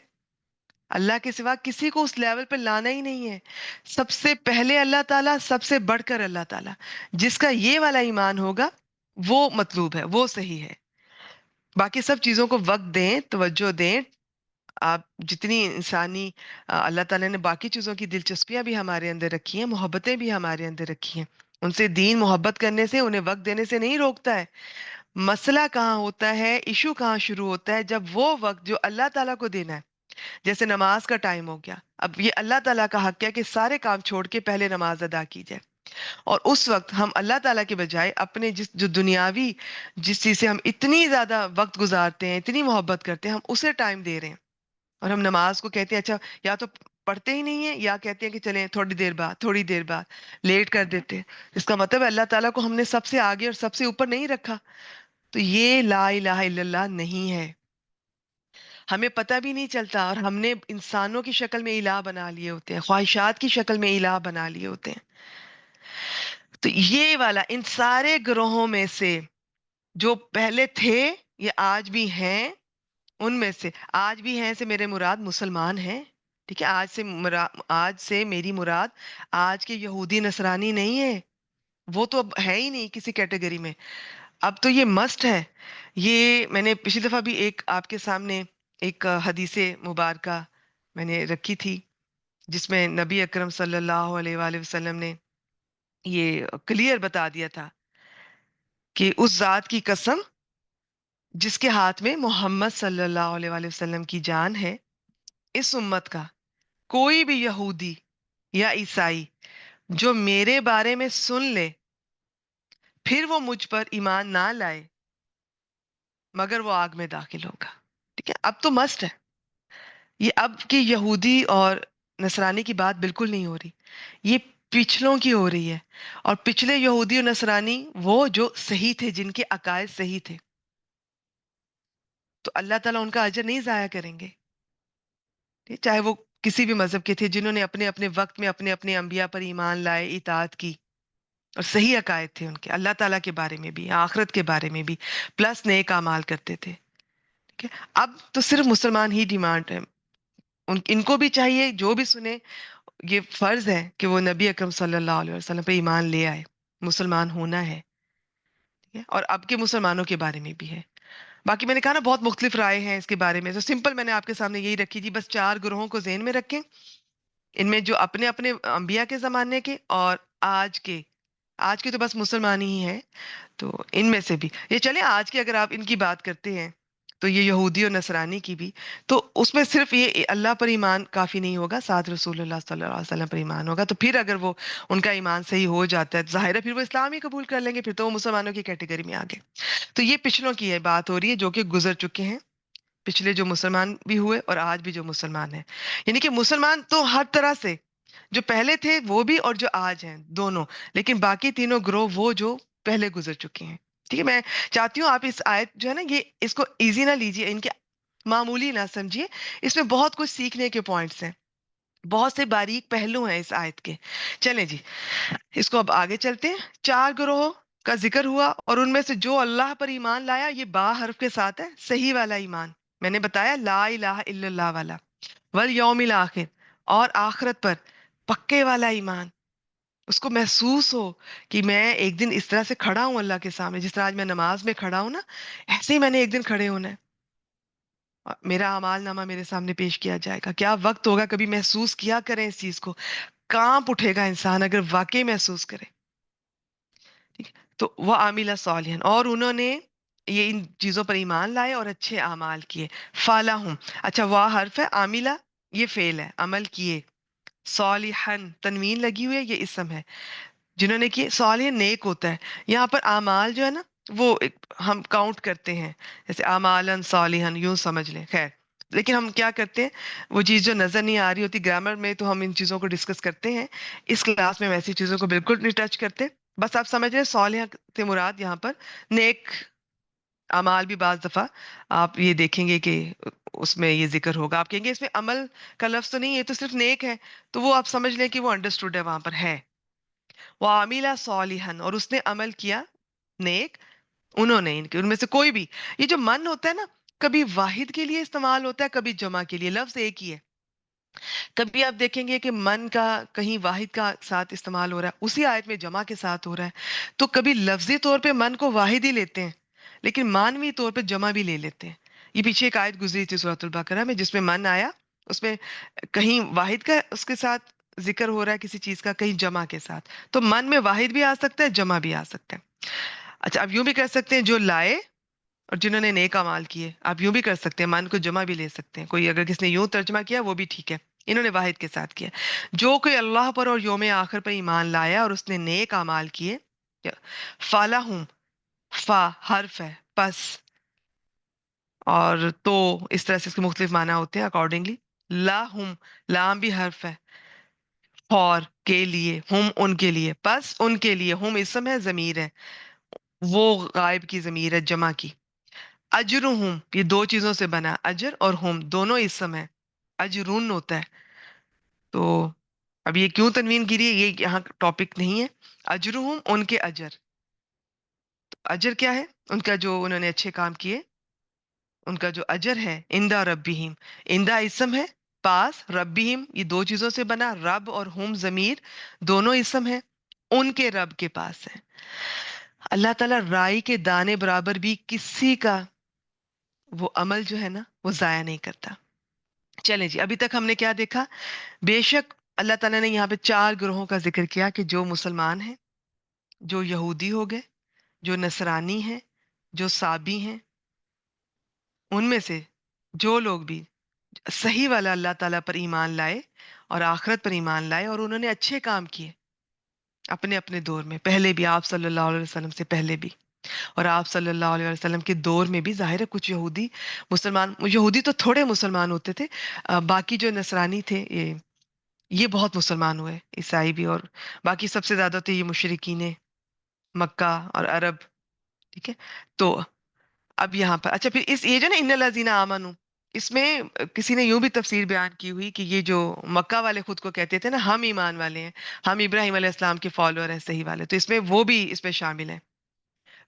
اللہ کے سوا کسی کو اس لیول پہ لانا ہی نہیں ہے، سب سے پہلے اللہ تعالیٰ، سب سے بڑھ کر اللہ تعالیٰ۔ جس کا یہ والا ایمان ہوگا وہ مطلوب ہے، وہ صحیح ہے۔ باقی سب چیزوں کو وقت دیں، توجہ دیں۔ آپ جتنی انسانی اللہ تعالیٰ نے باقی چیزوں کی دلچسپیاں بھی ہمارے اندر رکھی ہیں، محبتیں بھی ہمارے اندر رکھی ہیں، ان سے دین محبت کرنے سے، انہیں وقت دینے سے نہیں روکتا ہے۔ مسئلہ کہاں ہوتا ہے، ایشو کہاں شروع ہوتا ہے، جب وہ وقت جو اللہ تعالیٰ کو دینا ہے، جیسے نماز کا ٹائم ہو گیا، اب یہ اللہ تعالیٰ کا حق ہے کہ سارے کام چھوڑ کے پہلے نماز ادا کی جائے، اور اس وقت ہم اللہ تعالیٰ کے بجائے اپنے جو دنیاوی جس چیز سے ہم اتنی زیادہ وقت گزارتے ہیں، اتنی محبت کرتے ہیں، ہم اسے ٹائم دے رہے ہیں، اور ہم نماز کو کہتے ہیں اچھا یا تو پڑھتے ہی نہیں ہیں، یا کہتے ہیں کہ چلیں تھوڑی دیر بعد، تھوڑی دیر بعد، لیٹ کر دیتے ہیں۔ اس کا مطلب ہے اللہ تعالیٰ کو ہم نے سب سے آگے اور سب سے اوپر نہیں رکھا۔ تو یہ لا الہ الا اللہ نہیں ہے، ہمیں پتہ بھی نہیں چلتا، اور ہم نے انسانوں کی شکل میں الہ بنا لیے ہوتے ہیں، خواہشات کی شکل میں الہ بنا لیے ہوتے ہیں۔ تو یہ والا ان سارے گروہوں میں سے جو پہلے تھے، یہ آج بھی ہیں، ان میں سے آج بھی ہیں سے میرے مراد مسلمان ہیں۔ ٹھیک ہے، آج سے میری مراد آج کے یہودی نصرانی نہیں ہے، وہ تو اب ہے ہی نہیں کسی کیٹیگری میں۔ اب تو یہ مسٹ ہے۔ یہ میں نے پچھلی دفعہ بھی ایک آپ کے سامنے ایک حدیث مبارکہ میں نے رکھی تھی، جس میں نبی اکرم صلی اللہ علیہ وآلہ وسلم نے یہ کلیئر بتا دیا تھا کہ اس ذات کی قسم جس کے ہاتھ میں محمد صلی اللہ علیہ وآلہ وسلم کی جان ہے، اس امت کا کوئی بھی یہودی یا عیسائی جو میرے بارے میں سن لے پھر وہ مجھ پر ایمان نہ لائے مگر وہ آگ میں داخل ہوگا۔ ٹھیک ہے، اب تو مسٹ ہے یہ، اب کی یہودی اور نصرانی کی بات بالکل نہیں ہو رہی، یہ پچھلوں کی ہو رہی ہے، اور پچھلے یہودی اور نصرانی وہ جو صحیح تھے، جن کے عقائد صحیح تھے، تو اللہ تعالیٰ ان کا اجر نہیں ضائع کریں گے، چاہے وہ کسی بھی مذہب کے تھے، جنہوں نے اپنے اپنے وقت میں اپنے اپنے انبیاء پر ایمان لائے، اطاعت کی، اور صحیح عقائد تھے ان کے، اللہ تعالیٰ کے بارے میں بھی، آخرت کے بارے میں بھی، پلس نیک اعمال کرتے تھے۔ ٹھیک ہے، اب تو صرف مسلمان ہی ڈیمانڈ ہے، ان کو بھی چاہیے جو بھی سنے، یہ فرض ہے کہ وہ نبی اکرم صلی اللہ علیہ وسلم پہ ایمان لے آئے، مسلمان ہونا ہے۔ ٹھیک ہے، اور اب کے مسلمانوں کے بارے میں بھی ہے۔ باقی میں نے کہا نا بہت مختلف رائے ہیں اس کے بارے میں، تو سمپل میں نے آپ کے سامنے یہی رکھی تھی، بس چار گروہوں کو ذہن میں رکھیں، ان میں جو اپنے اپنے انبیاء کے زمانے کے اور آج کے تو بس مسلمان ہی ہیں، تو ان میں سے بھی یہ چلیں آج کے اگر آپ ان کی بات کرتے ہیں تو یہ یہودی اور نصرانی کی بھی، تو اس میں صرف یہ اللہ پر ایمان کافی نہیں ہوگا، ساتھ رسول اللہ صلی اللہ علیہ وسلم پر ایمان ہوگا، تو پھر اگر وہ ان کا ایمان صحیح ہو جاتا ہے ظاہر ہے پھر وہ اسلام ہی قبول کر لیں گے، پھر تو وہ مسلمانوں کی کیٹیگری میں آ گئے۔ تو یہ پچھلوں کی ہے بات ہو رہی ہے جو کہ گزر چکے ہیں، پچھلے جو مسلمان بھی ہوئے اور آج بھی جو مسلمان ہیں، یعنی کہ مسلمان تو ہر طرح سے، جو پہلے تھے وہ بھی اور جو آج ہیں دونوں، لیکن باقی تینوں گروہ وہ جو پہلے گزر چکے ہیں. ٹھیک ہے، میں چاہتی ہوں آپ اس آیت جو ہے نا، یہ اس کو ایزی نہ لیجیے، ان کے معمولی نہ سمجھیے. اس میں بہت کچھ سیکھنے کے پوائنٹس ہیں، بہت سے باریک پہلو ہیں اس آیت کے. چلیں جی، اس کو اب آگے چلتے ہیں. 4 گروہ کا ذکر ہوا اور ان میں سے جو اللہ پر ایمان لایا، یہ با حرف کے ساتھ ہے، صحیح والا ایمان. میں نے بتایا لا الہ الا اللہ والا، والیوم الآخر، اور آخرت پر پکے والا ایمان. اس کو محسوس ہو کہ میں ایک دن اس طرح سے کھڑا ہوں اللہ کے سامنے، جس طرح آج میں نماز میں کھڑا ہوں نا، ایسے ہی میں نے ایک دن کھڑے ہونا ہے. میرا اعمال نامہ میرے سامنے پیش کیا جائے گا. کیا وقت ہوگا، کبھی محسوس کیا کریں اس چیز کو. کانپ اٹھے گا انسان اگر واقعی محسوس کرے. ٹھیک ہے، تو وہ عاملہ صالحن، اور انہوں نے یہ ان چیزوں پر ایمان لائے اور اچھے اعمال کیے. فلاحم، اچھا وہ حرف ہے، عاملہ یہ فعل ہے، عمل کیے. صالحن تنوین لگی ہوئی ہے، یہ اسم ہے. جنہوں نے کیے، صالح نیک ہوتا ہے. یہاں پر اعمال جو ہے نا، وہ ہم کاؤنٹ کرتے ہیں، جیسے اعمالن صالحن یوں سمجھ لیں. خیر، لیکن ہم کیا کرتے ہیں، وہ چیز جو نظر نہیں آ رہی ہوتی گرامر میں تو ہم ان چیزوں کو ڈسکس کرتے ہیں. اس کلاس میں ویسی چیزوں کو بالکل نہیں ٹچ کرتے. بس آپ سمجھ رہے صالح سے مراد یہاں پر نیک اعمال بھی بعض دفعہ آپ یہ دیکھیں گے کہ اس میں یہ ذکر ہوگا. آپ کہیں گے اس میں عمل کا لفظ تو نہیں ہے، تو صرف نیک ہے. تو وہ آپ سمجھ لیں کہ وہ انڈرسٹوڈ ہے، وہاں پر ہے. وَعَمِلَ صَالِحًا، اور اس نے عمل کیا نیک. انہوں نے، ان میں سے کوئی بھی. یہ جو من ہوتا ہے نا، کبھی واحد کے لیے استعمال ہوتا ہے، کبھی جمع کے لیے. لفظ ایک ہی ہے. کبھی آپ دیکھیں گے کہ من کا کہیں واحد کا ساتھ استعمال ہو رہا ہے، اسی آیت میں جمع کے ساتھ ہو رہا ہے. تو کبھی لفظی طور پہ من کو واحد ہی لیتے ہیں، لیکن مانوی طور پہ جمع بھی لے لیتے ہیں. یہ پیچھے ایک آیت گزری تھی سورۃ البقرہ میں، جس میں من آیا، اس میں کہیں واحد کا اس کے ساتھ ذکر ہو رہا ہے کسی چیز کا، کہیں جمع کے ساتھ. تو من میں واحد بھی آ سکتا ہے، جمع بھی آ سکتا ہے. اچھا، اب یوں بھی کر سکتے ہیں جو لائے اور جنہوں نے نیک اعمال کیے. آپ یوں بھی کر سکتے ہیں، من کو جمع بھی لے سکتے ہیں. کوئی اگر کس نے یوں ترجمہ کیا وہ بھی ٹھیک ہے. انہوں نے واحد کے ساتھ کیا. جو کوئی اللہ پر اور یوم آخر پر ایمان لایا اور اس نے نیک اعمال کیے. فَلَهُمْ، فا حرف ہے، پس، اور تو اس طرح سے اس کے مختلف معنی ہوتے ہیں اکارڈنگلی. لاہم، لام بھی حرف ہے، اور کے لیے، ہم ان کے لیے، پس ان کے لیے. ہم اسم ہے، ضمیر ہے، وہ غائب کی ضمیر ہے، جمع کی. اجرہم، یہ دو چیزوں سے بنا، اجر اور ہم دونوں اسم ہے. اجرون ہوتا ہے. تو اب یہ کیوں تنوین گری ہے، یہ یہاں ٹاپک نہیں ہے. اجرہم، ان کے اجر. تو اجر کیا ہے، ان کا جو انہوں نے اچھے کام کیے، ان کا جو اجر ہے. اندہ ربہم، اندہ اسم ہے، پاس. ربہم یہ دو چیزوں سے بنا، رب اور ہم ضمیر، دونوں اسم ہے، ان کے رب کے پاس ہے. اللہ تعالیٰ رائی کے دانے برابر بھی کسی کا وہ عمل جو ہے نا وہ ضائع نہیں کرتا. چلیں جی، ابھی تک ہم نے کیا دیکھا. بے شک اللہ تعالیٰ نے یہاں پہ 4 گروہوں کا ذکر کیا کہ جو مسلمان ہیں، جو یہودی ہو گئے، جو نصرانی ہیں، جو صابی ہیں. ان میں سے جو لوگ بھی صحیح والا اللہ تعالیٰ پر ایمان لائے اور آخرت پر ایمان لائے، اور انہوں نے اچھے کام کیے اپنے اپنے دور میں، پہلے بھی آپ صلی اللہ علیہ وسلم سے پہلے بھی، اور آپ صلی اللہ علیہ وسلم کے دور میں بھی. ظاہر ہے کچھ یہودی مسلمان، یہودی تو تھوڑے مسلمان ہوتے تھے، باقی جو نصرانی تھے یہ بہت مسلمان ہوئے، عیسائی بھی، اور باقی سب سے زیادہ تو یہ مشرکین مکہ اور عرب. ٹھیک ہے، تو اب یہاں پر اچھا، پھر اس یہ جو نا ان الذین آمنو، اس میں کسی نے یوں بھی تفسیر بیان کی ہوئی کہ یہ جو مکہ والے خود کو کہتے تھے نا ہم ایمان والے ہیں، ہم ابراہیم علیہ السلام کے فالوور ہیں صحیح والے، تو اس میں وہ بھی اس میں شامل ہیں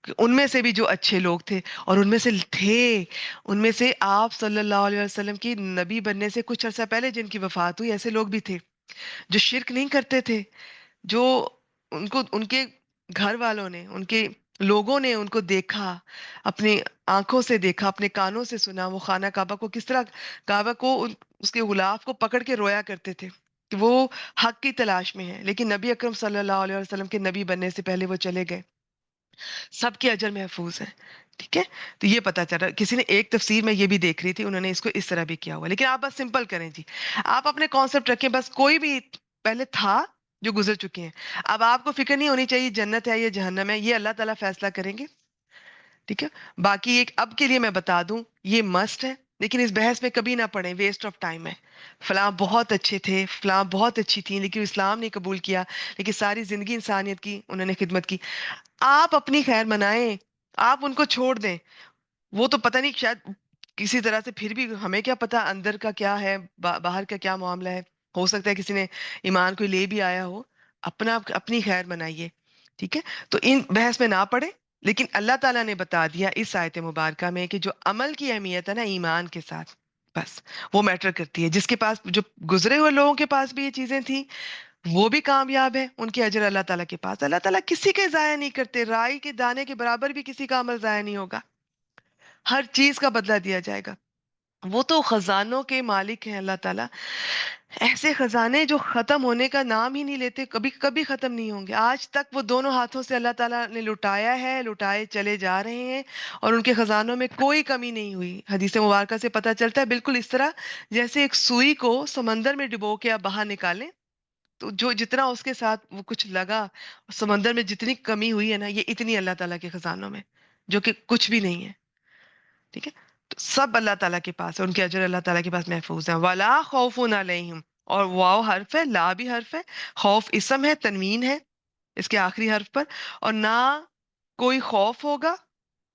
کہ ان میں سے بھی جو اچھے لوگ تھے، اور ان میں سے تھے، ان میں سے آپ صلی اللہ علیہ وسلم کی نبی بننے سے کچھ عرصہ پہلے جن کی وفات ہوئی، ایسے لوگ بھی تھے جو شرک نہیں کرتے تھے، جو ان کو ان کے گھر والوں نے، ان کے لوگوں نے ان کو دیکھا، اپنی آنکھوں سے دیکھا، اپنے کانوں سے سنا، وہ خانہ کعبہ کو کس طرح، کعبہ کو اس کے غلاف کو پکڑ کے رویا کرتے تھے کہ وہ حق کی تلاش میں ہے، لیکن نبی اکرم صلی اللہ علیہ وسلم کے نبی بننے سے پہلے وہ چلے گئے. سب کے اجر محفوظ ہیں. ٹھیک ہے، تو یہ پتا چل رہا. کسی نے ایک تفسیر میں یہ بھی دیکھ رہی تھی، انہوں نے اس کو اس طرح بھی کیا ہوا، لیکن آپ بس سمپل کریں جی. آپ اپنے کانسیپٹ رکھیں، بس کوئی بھی پہلے تھا جو گزر چکے ہیں. اب آپ کو فکر نہیں ہونی چاہیے جنت ہے یا جہنم ہے، یہ اللہ تعالیٰ فیصلہ کریں گے. ٹھیک ہے، باقی ایک اب کے لیے میں بتا دوں، یہ مسٹ ہے لیکن اس بحث میں کبھی نہ پڑے، ویسٹ آف ٹائم ہے. فلاں بہت اچھے تھے، فلاں بہت اچھی تھیں، لیکن اسلام نہیں قبول کیا، لیکن ساری زندگی انسانیت کی انہوں نے خدمت کی. آپ اپنی خیر منائیں، آپ ان کو چھوڑ دیں. وہ تو پتہ نہیں، شاید کسی طرح سے، پھر بھی ہمیں کیا پتا اندر کا کیا ہے، باہر کا کیا معاملہ ہے. ہو سکتا ہے کسی نے ایمان کو لے بھی آیا ہو. اپنی خیر منائیے. ٹھیک ہے. تو ان بحث میں نہ پڑے. لیکن اللہ تعالیٰ نے بتا دیا اس آیت مبارکہ میں کہ جو عمل کی اہمیت ہے نا ایمان کے ساتھ، بس وہ میٹر کرتی ہے. جس کے پاس، جو گزرے ہوئے لوگوں کے پاس بھی یہ چیزیں تھیں، وہ بھی کامیاب ہے. ان کے اجر اللہ تعالیٰ کے پاس. اللہ تعالیٰ کسی کے ضائع نہیں کرتے. رائی کے دانے کے برابر بھی کسی کا عمل ضائع نہیں ہوگا. ہر چیز کا بدلہ دیا جائے گا. وہ تو خزانوں کے مالک ہیں اللہ تعالیٰ. ایسے خزانے جو ختم ہونے کا نام ہی نہیں لیتے، کبھی کبھی ختم نہیں ہوں گے. آج تک وہ دونوں ہاتھوں سے اللہ تعالیٰ نے لٹایا ہے، لٹائے چلے جا رہے ہیں، اور ان کے خزانوں میں کوئی کمی نہیں ہوئی. حدیث مبارکہ سے پتہ چلتا ہے بالکل اس طرح جیسے ایک سوئی کو سمندر میں ڈبو کے آپ باہر نکالیں، تو جو جتنا اس کے ساتھ وہ کچھ لگا، سمندر میں جتنی کمی ہوئی ہے نا، یہ اتنی اللہ تعالیٰ کے خزانوں میں، جو کہ کچھ بھی نہیں ہے. ٹھیک ہے. تو سب اللہ تعالیٰ کے پاس ہے، ان کے اجر اللہ تعالیٰ کے پاس محفوظ ہیں. ولا خوف علیہم، اور واو حرف ہے، لا بھی حرف ہے، خوف اسم ہے، تنوین ہے اس کے آخری حرف پر. اور نہ کوئی خوف ہوگا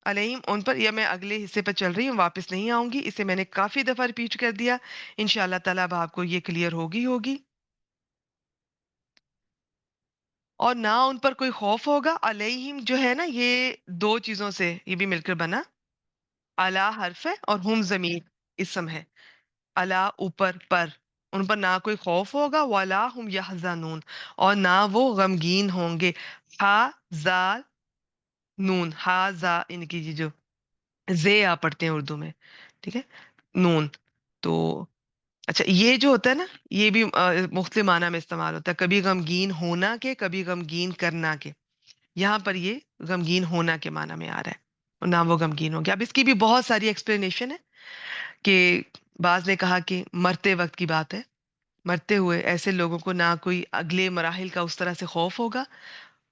علیہم ان پر. یا میں اگلے حصے پر چل رہی ہوں، واپس نہیں آؤں گی، اسے میں نے کافی دفعہ ریپیٹ کر دیا. انشاءاللہ تعالیٰ اب آپ کو یہ کلیئر ہوگی. اور نہ ان پر کوئی خوف ہوگا. علیہم جو ہے نا، یہ دو چیزوں سے یہ بھی مل کر بنا. اعلیٰ حرف ہے اور ہم ضمیر اسم ہے. اعلیٰ اوپر پر، ان پر نہ کوئی خوف ہوگا. ولا ہم یحزنون، اور نہ وہ غمگین ہوں گے. ہا زا نون، ہا زا ان کی جو زے آپ پڑھتے ہیں اردو میں. ٹھیک ہے. نون. تو اچھا، یہ جو ہوتا ہے نا، یہ بھی مختلف معنی میں استعمال ہوتا ہے. کبھی غمگین ہونا کے، کبھی غمگین کرنا کے. یہاں پر یہ غمگین ہونا کے معنی میں آ رہا ہے، اور نہ وہ غمگین ہو گیا. اب اس کی بھی بہت ساری ایکسپلینیشن ہے. کہ بعض نے کہا کہ مرتے وقت کی بات ہے. مرتے ہوئے ایسے لوگوں کو نہ کوئی اگلے مراحل کا اس طرح سے خوف ہوگا،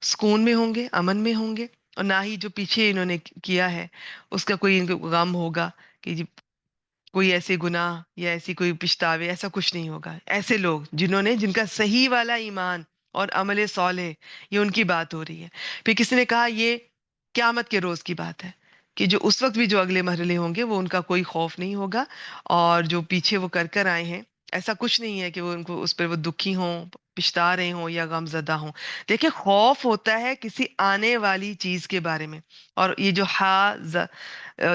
سکون میں ہوں گے، امن میں ہوں گے. اور نہ ہی جو پیچھے انہوں نے کیا ہے اس کا کوئی ان کو غم ہوگا کہ جی کوئی ایسے گناہ یا ایسی کوئی پچھتاوے، ایسا کچھ نہیں ہوگا. ایسے لوگ جن کا صحیح والا ایمان اور عمل صالح، یہ ان کی بات ہو رہی ہے. پھر کسی نے کہا یہ قیامت کے روز کی بات ہے، کہ جو اس وقت بھی جو اگلے مرحلے ہوں گے وہ ان کا کوئی خوف نہیں ہوگا. اور جو پیچھے وہ کر آئے ہیں، ایسا کچھ نہیں ہے کہ وہ ان کو اس پر وہ دکھی ہوں، پچھتا رہے ہوں یا غم زدہ ہوں. دیکھیں، خوف ہوتا ہے کسی آنے والی چیز کے بارے میں. اور یہ جو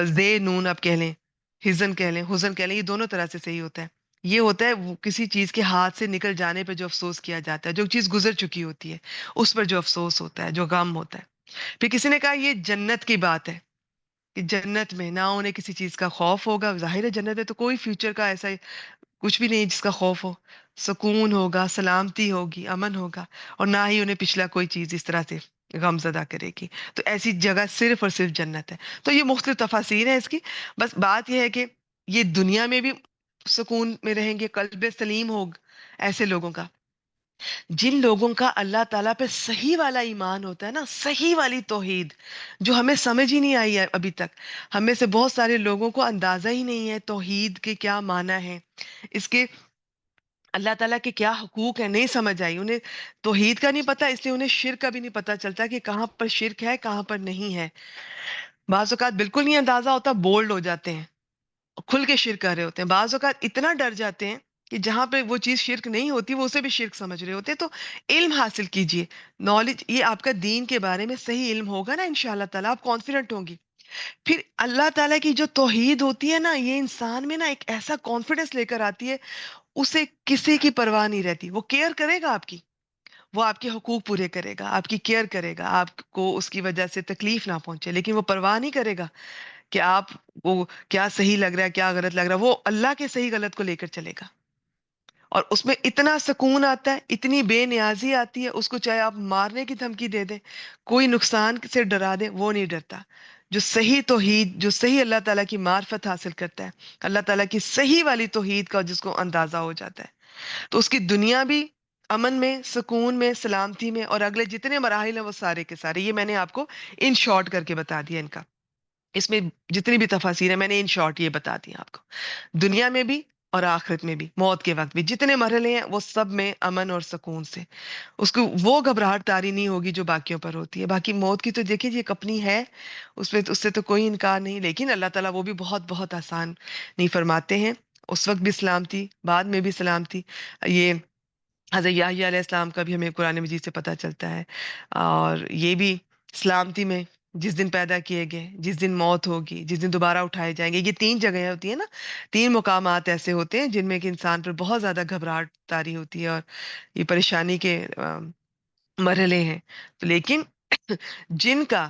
زے نون آپ کہہ لیں، حزن کہہ لیں، حزن کہہ لیں، یہ دونوں طرح سے صحیح ہوتا ہے. یہ ہوتا ہے وہ کسی چیز کے ہاتھ سے نکل جانے پہ جو افسوس کیا جاتا ہے، جو چیز گزر چکی ہوتی ہے اس پر جو افسوس ہوتا ہے، جو غم ہوتا ہے. پھر کسی نے کہا یہ جنت کی بات ہے، کہ جنت میں نہ انہیں کسی چیز کا خوف ہوگا. ظاہر ہے جنت میں تو کوئی فیوچر کا ایسا کچھ بھی نہیں جس کا خوف ہو. سکون ہوگا، سلامتی ہوگی، امن ہوگا. اور نہ ہی انہیں پچھلا کوئی چیز اس طرح سے غم زدہ کرے گی. تو ایسی جگہ صرف اور صرف جنت ہے. تو یہ مختلف تفاسیر ہیں اس کی. بس بات یہ ہے کہ یہ دنیا میں بھی سکون میں رہیں گے، قلب سلیم ہوگا ایسے لوگوں کا. جن لوگوں کا اللہ تعالیٰ پہ صحیح والا ایمان ہوتا ہے نا، صحیح والی توحید، جو ہمیں سمجھ ہی نہیں آئی ہے ابھی تک. ہمیں سے بہت سارے لوگوں کو اندازہ ہی نہیں ہے توحید کے کیا معنی ہے، اس کے اللہ تعالیٰ کے کیا حقوق ہیں، نہیں سمجھ آئی انہیں. توحید کا نہیں پتا، اس لیے انہیں شرک کا بھی نہیں پتا چلتا کہ کہاں پر شرک ہے، کہاں پر نہیں ہے. بعض اوقات بالکل نہیں اندازہ ہوتا، بولڈ ہو جاتے ہیں، کھل کے شرک کر رہے ہوتے ہیں. بعض اوقات اتنا ڈر جاتے ہیں کہ جہاں پہ وہ چیز شرک نہیں ہوتی وہ اسے بھی شرک سمجھ رہے ہوتے ہیں. تو علم حاصل کیجئے، نالج. یہ آپ کا دین کے بارے میں صحیح علم ہوگا نا، انشاءاللہ تعالیٰ آپ کانفیڈنٹ ہوں گی. پھر اللہ تعالیٰ کی جو توحید ہوتی ہے نا، یہ انسان میں نا ایک ایسا کانفیڈنس لے کر آتی ہے، اسے کسی کی پرواہ نہیں رہتی. وہ کیئر کرے گا آپ کی، وہ آپ کے حقوق پورے کرے گا، آپ کی کیئر کرے گا، آپ کو اس کی وجہ سے تکلیف نہ پہنچے. لیکن وہ پرواہ نہیں کرے گا کہ آپ وہ کیا صحیح لگ رہا ہے، کیا غلط لگ رہا ہے. وہ اللہ کے صحیح غلط کو لے کر چلے گا. اور اس میں اتنا سکون آتا ہے، اتنی بے نیازی آتی ہے اس کو. چاہے آپ مارنے کی دھمکی دے دیں، کوئی نقصان سے ڈرا دیں، وہ نہیں ڈرتا. جو صحیح توحید، جو صحیح اللہ تعالیٰ کی معرفت حاصل کرتا ہے، اللہ تعالیٰ کی صحیح والی توحید کا جس کو اندازہ ہو جاتا ہے، تو اس کی دنیا بھی امن میں، سکون میں، سلامتی میں، اور اگلے جتنے مراحل ہیں وہ سارے کے سارے، یہ میں نے آپ کو ان شارٹ کر کے بتا دیا ان کا. اس میں جتنی بھی تفاسیر ہے میں نے ان شارٹ یہ بتا دی آپ کو. دنیا میں بھی اور آخرت میں بھی، موت کے وقت بھی جتنے مرحلے ہیں وہ سب میں امن اور سکون سے، اس کو وہ گھبراہٹ طاری نہیں ہوگی جو باقیوں پر ہوتی ہے. باقی موت کی تو دیکھیں یہ اپنی ہے، اس سے تو کوئی انکار نہیں، لیکن اللہ تعالیٰ وہ بھی بہت بہت آسان نہیں فرماتے ہیں. اس وقت بھی سلامتی، بعد میں بھی سلامتی. یہ حضرت یحییٰ علیہ السلام کا بھی ہمیں قرآن مجید سے پتہ چلتا ہے. اور یہ بھی سلامتی میں، جس دن پیدا کیے گئے، جس دن موت ہوگی، جس دن دوبارہ اٹھائے جائیں گے. یہ تین جگہیں ہوتی ہیں نا، تین مقامات ایسے ہوتے ہیں جن میں کہ انسان پر بہت زیادہ گھبراہٹ طاری ہوتی ہے اور یہ پریشانی کے مرحلے ہیں. تو لیکن جن کا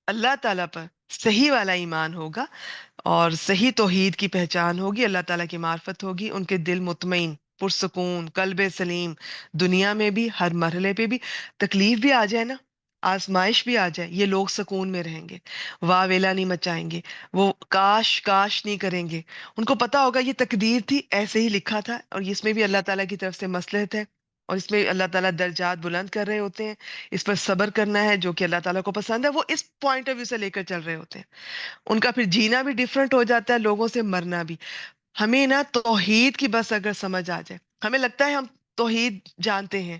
اللہ تعالیٰ پر صحیح والا ایمان ہوگا اور صحیح توحید کی پہچان ہوگی، اللہ تعالیٰ کی معرفت ہوگی، ان کے دل مطمئن، پرسکون، قلب سلیم، دنیا میں بھی ہر مرحلے پہ بھی تکلیف بھی آ جائے نا، آزمائش بھی آ جائے، یہ لوگ سکون میں رہیں گے، واہ ویلا نہیں مچائیں گے، وہ کاش کاش نہیں کریں گے. ان کو پتا ہوگا یہ تقدیر تھی، ایسے ہی لکھا تھا، اور اس میں بھی اللہ تعالیٰ کی طرف سے مصلحت ہے، اور اس میں اللہ تعالیٰ درجات بلند کر رہے ہوتے ہیں. اس پر صبر کرنا ہے جو کہ اللہ تعالیٰ کو پسند ہے، وہ اس پوائنٹ آف ویو سے لے کر چل رہے ہوتے ہیں. ان کا پھر جینا بھی ڈیفرنٹ ہو جاتا ہے، لوگوں سے مرنا بھی. ہمیں نا توحید کی بس اگر سمجھ آ جائے، ہمیں لگتا ہے ہم توحید جانتے ہیں.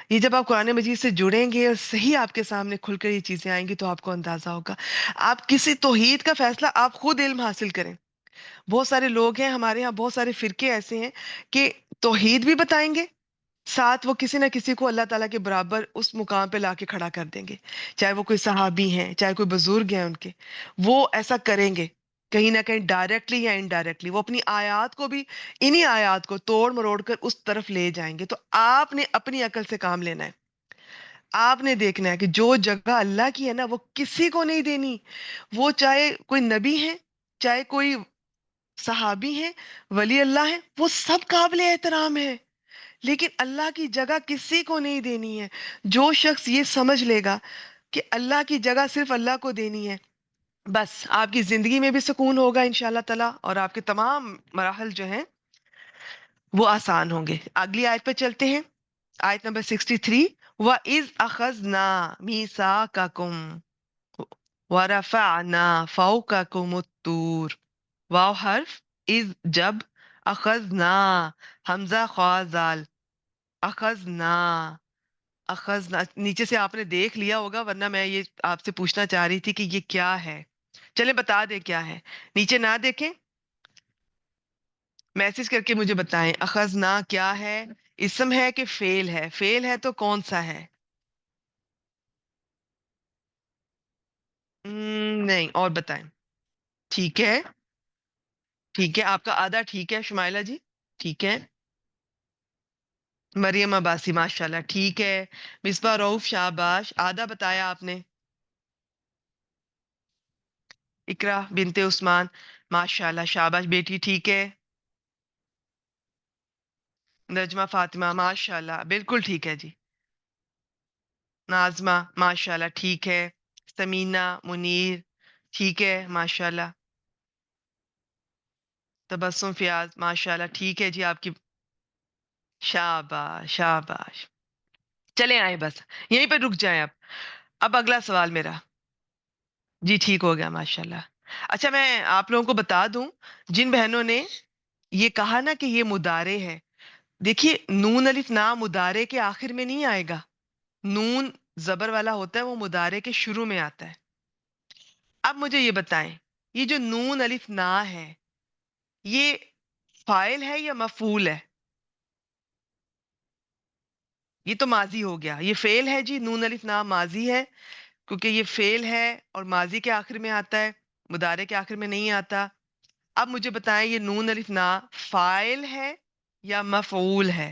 یہ جب آپ قرآن مجید سے جڑیں گے اور صحیح آپ کے سامنے کھل کر یہ چیزیں آئیں گی تو آپ کو اندازہ ہوگا. آپ کسی توحید کا فیصلہ آپ خود علم حاصل کریں. بہت سارے لوگ ہیں ہمارے یہاں، بہت سارے فرقے ایسے ہیں کہ توحید بھی بتائیں گے، ساتھ وہ کسی نہ کسی کو اللہ تعالیٰ کے برابر اس مقام پہ لا کے کھڑا کر دیں گے. چاہے وہ کوئی صحابی ہیں، چاہے کوئی بزرگ ہیں ان کے، وہ ایسا کریں گے کہیں نہ کہیں ڈائریکٹلی یا انڈائریکٹلی. وہ اپنی آیات کو بھی، انہی آیات کو توڑ مروڑ کر اس طرف لے جائیں گے. تو آپ نے اپنی عقل سے کام لینا ہے. آپ نے دیکھنا ہے کہ جو جگہ اللہ کی ہے نا وہ کسی کو نہیں دینی. وہ چاہے کوئی نبی ہے، چاہے کوئی صحابی ہیں، ولی اللہ ہے، وہ سب قابل احترام ہے، لیکن اللہ کی جگہ کسی کو نہیں دینی ہے. جو شخص یہ سمجھ لے گا کہ اللہ کی جگہ صرف اللہ کو دینی ہے، بس آپ کی زندگی میں بھی سکون ہوگا انشاءاللہ تعالی، اور آپ کے تمام مراحل جو ہیں وہ آسان ہوں گے. اگلی آیت پہ چلتے ہیں، آیت نمبر 63. وَإِذْ أَخَذْنَا مِيثَاقَكُمْ وَرَفَعْنَا فَوْقَكُمُ الطُّورَ. واو حرف، از جب، اخذنا حمزہ خوا زال، اخذنا، اخذنا نیچے سے آپ نے دیکھ لیا ہوگا، ورنہ میں یہ آپ سے پوچھنا چاہ رہی تھی کہ یہ کیا ہے. چلے بتا دے کیا ہے، نیچے نہ دیکھیں، میسج کر کے مجھے بتائیں اخذنا کیا ہے، اسم ہے کہ فعل ہے؟ فعل ہے تو کون سا ہے؟ نہیں، اور بتائیں. ٹھیک ہے، ٹھیک ہے، آپ کا آدھا ٹھیک ہے شمائلہ جی. ٹھیک ہے، مریم عباسی ماشاء اللہ ٹھیک ہے. مصباح روف شاباش، آدھا بتایا آپ نے. اقرا بنت عثمان ماشاء اللہ شاباش بیٹی ٹھیک ہے. نجمہ فاطمہ ماشاء اللہ بالکل ٹھیک ہے جی. ناظمہ ماشاء اللہ ٹھیک ہے. سمینہ منیر ٹھیک ہے ماشاء اللہ. تبسم فیاض ماشاء اللہ ٹھیک ہے جی آپ کی. شاباش شاباش. چلے آئے بس یہیں پہ رک جائیں اب. اب اگلا سوال میرا. جی ٹھیک ہو گیا ماشاء اللہ. اچھا میں آپ لوگوں کو بتا دوں، جن بہنوں نے یہ کہا نا کہ یہ مضارع ہے، دیکھیے نون الف نا مضارع کے آخر میں نہیں آئے گا. نون زبر والا ہوتا ہے، وہ مضارع کے شروع میں آتا ہے. اب مجھے یہ بتائیں، یہ جو نون الف نا ہے یہ فاعل ہے یا مفعول ہے؟ یہ تو ماضی ہو گیا. یہ فعل ہے جی، نون الف نا ماضی ہے کیونکہ یہ فعل ہے اور ماضی کے آخر میں آتا ہے، مضارع کے آخر میں نہیں آتا. اب مجھے بتائیں یہ نون الف نا فاعل ہے یا مفعول ہے؟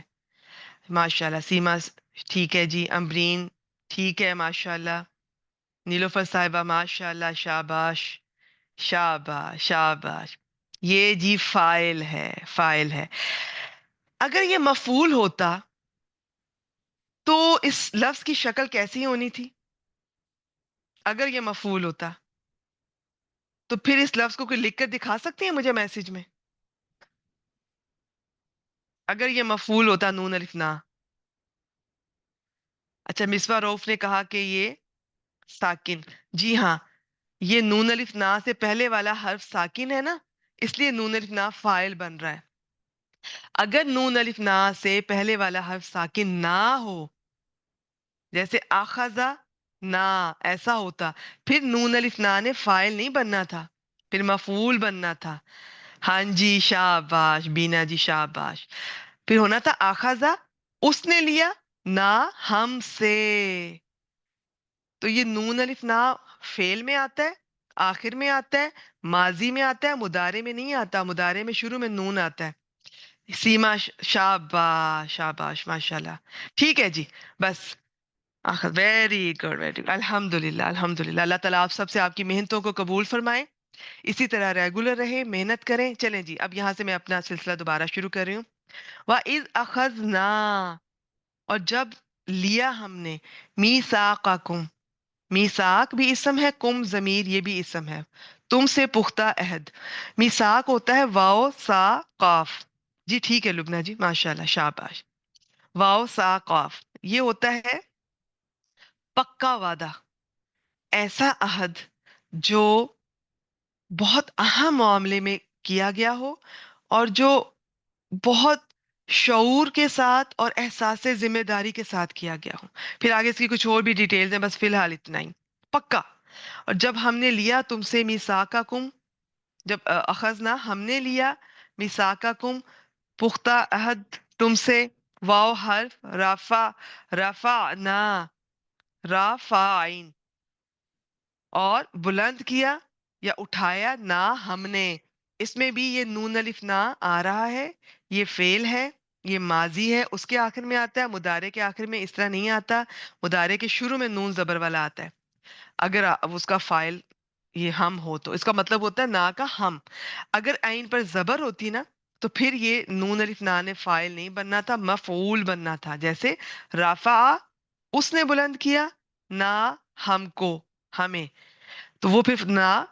ماشاء اللہ سیما ٹھیک ہے جی. امبرین ٹھیک ہے ماشاء اللہ. نیلوفر صاحبہ ماشاء اللہ شاباش شاباش شاباش. یہ جی فاعل ہے، فاعل ہے. اگر یہ مفعول ہوتا تو اس لفظ کی شکل کیسی ہونی تھی؟ اگر یہ مفعول ہوتا تو پھر اس لفظ کو کوئی لکھ کر دکھا سکتے ہیں مجھے میسج میں؟ اگر یہ مفعول ہوتا نون الف نا. اچھا مصباح روف نے کہا کہ یہ ساکن، جی ہاں یہ نون الف نا سے پہلے والا حرف ساکن ہے نا، اس لیے نون الف نا فاعل بن رہا ہے. اگر نون الف نا سے پہلے والا حرف ساکن نہ ہو، جیسے آخذا نا، ایسا ہوتا، پھر نون الف نا نے فاعل نہیں بننا تھا، پھر مفعول بننا تھا. ہاں جی شاباش بینا جی شاباش. پھر ہونا تھا آخذا، اس نے لیا، نہ ہم سے. تو یہ نون الف نا فعل میں آتا ہے، آخر میں آتا ہے، ماضی میں آتا ہے، مضارع میں نہیں آتا. مضارع میں شروع میں نون آتا ہے. سیما شاباش شاباش ماشاء اللہ. ٹھیک ہے جی. بس ویری گڈ ویری گڈ، الحمد للہ الحمد للہ. اللہ تعالیٰ آپ سب سے آپ کی محنتوں کو قبول فرمائے، اسی طرح ریگولر رہے، محنت کریں. چلیں جی، اب یہاں سے میں اپنا سلسلہ دوبارہ شروع کر رہی ہوں. وَإِذْ أَخَذْنَا، اور جب لیا ہم نے، میثاقکم، میثاق بھی اسم ہے، کم ضمیر یہ بھی اسم ہے، تم سے پختہ عہد. میثاق ہوتا ہے واو سا قاف. جی ٹھیک ہے لبنہ جی ماشاء اللہ شاباش. واو سا قاف یہ ہوتا ہے پکا وعدہ، ایسا عہد جو بہت اہم معاملے میں کیا گیا ہو، اور جو بہت شعور کے ساتھ اور احساس ذمہ داری کے ساتھ کیا گیا ہو. پھر آگے اس کی کچھ اور بھی ڈیٹیلز ہیں، بس فی الحال اتنا ہی. پکا. اور جب ہم نے لیا تم سے میثاقکم، جب اخذنا ہم نے لیا، میثاقکم پختہ عہد تم سے، واو حرف رفع، رفعنا، رافعین، اور بلند کیا یا اٹھایا نہ ہم نے. اس میں بھی یہ نون الف نہ آ رہا ہے، یہ فعل ہے، یہ ماضی ہے، اس کے آخر میں آتا ہے. مضارع کے آخر میں اس طرح نہیں آتا، مضارع کے شروع میں نون زبر والا آتا ہے. اگر اس کا فاعل یہ ہم ہو تو اس کا مطلب ہوتا ہے نا کا ہم. اگر عین پر زبر ہوتی نا تو پھر یہ نون الف نا نے فاعل نہیں بننا تھا، مفعول بننا تھا. جیسے رافع، اس نے بلند کیا، نہ ہم کو، ہمیں، تو وہ پھر نا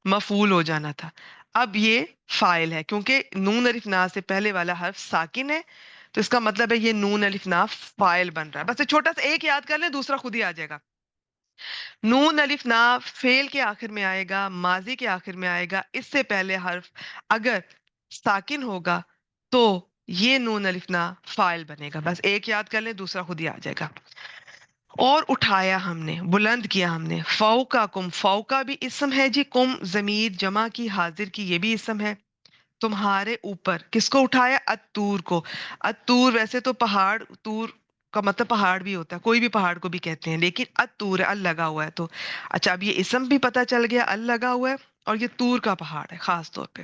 مفعول ہو جانا تھا. اب یہ فاعل ہے کیونکہ نون الف نا سے پہلے والا حرف ساکن ہے، تو اس کا مطلب ہے یہ نون الف نا فاعل بن رہا ہے. بس یہ چھوٹا سا ایک یاد کر لیں، دوسرا خود ہی آ جائے گا. نون الف نا فعل کے آخر میں آئے گا، ماضی کے آخر میں آئے گا. اس سے پہلے حرف اگر ساکن ہوگا تو یہ نون الف نا فاعل بنے گا. بس ایک یاد کر لیں، دوسرا خود ہی آ جائے گا. اور اٹھایا ہم نے، بلند کیا ہم نے. فوقا کم، فوقا بھی اسم ہے جی، کم ضمیر جمع کی حاضر کی یہ بھی اسم ہے. تمہارے اوپر کس کو اٹھایا؟ اتور کو. اتور ویسے تو پہاڑ، تور کا مطلب پہاڑ بھی ہوتا ہے، کوئی بھی پہاڑ کو بھی کہتے ہیں، لیکن اتور ہے، ال لگا ہوا ہے. تو اچھا اب یہ اسم بھی پتا چل گیا، ال لگا ہوا ہے، اور یہ تور کا پہاڑ ہے. خاص طور پہ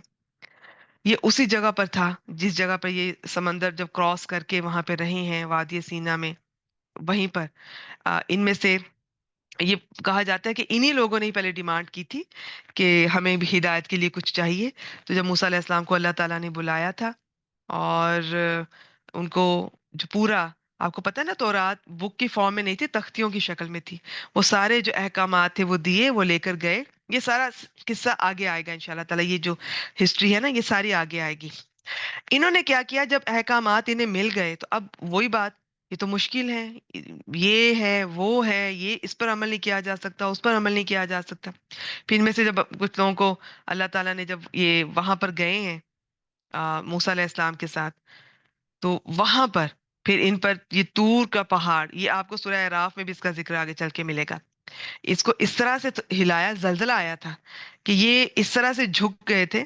یہ اسی جگہ پر تھا جس جگہ پر یہ سمندر جب کراس کر کے وہاں پہ رہے ہیں وادی سینا میں، وہیں پر ان میں سے یہ کہا جاتا ہے کہ انہی لوگوں نے ہی پہلے ڈیمانڈ کی تھی کہ ہمیں بھی ہدایت کے لیے کچھ چاہیے. تو جب موسیٰ علیہ السلام کو اللہ تعالیٰ نے بلایا تھا، اور ان کو جو پورا، آپ کو پتہ ہے نا تورات بک کی فارم میں نہیں تھی، تختیوں کی شکل میں تھی، وہ سارے جو احکامات تھے وہ دیے، وہ لے کر گئے. یہ سارا قصہ آگے آئے گا انشاءاللہ تعالیٰ، یہ جو ہسٹری ہے نا یہ ساری آگے آئے گی. انہوں نے کیا کیا، جب احکامات انہیں مل گئے تو اب وہی بات، یہ تو مشکل ہے، یہ ہے وہ ہے، یہ اس پر عمل نہیں کیا جا سکتا، اس پر عمل نہیں کیا جا سکتا. پھر ان میں سے جب کچھ لوگوں کو اللہ تعالیٰ نے، جب یہ وہاں پر گئے ہیں موسیٰ علیہ السلام کے ساتھ، تو وہاں پر پھر ان پر یہ طور کا پہاڑ، یہ آپ کو سورہ اعراف میں بھی اس کا ذکر آگے چل کے ملے گا. اس کو اس طرح سے ہلایا، زلزلہ آیا تھا کہ یہ اس طرح سے جھک گئے تھے،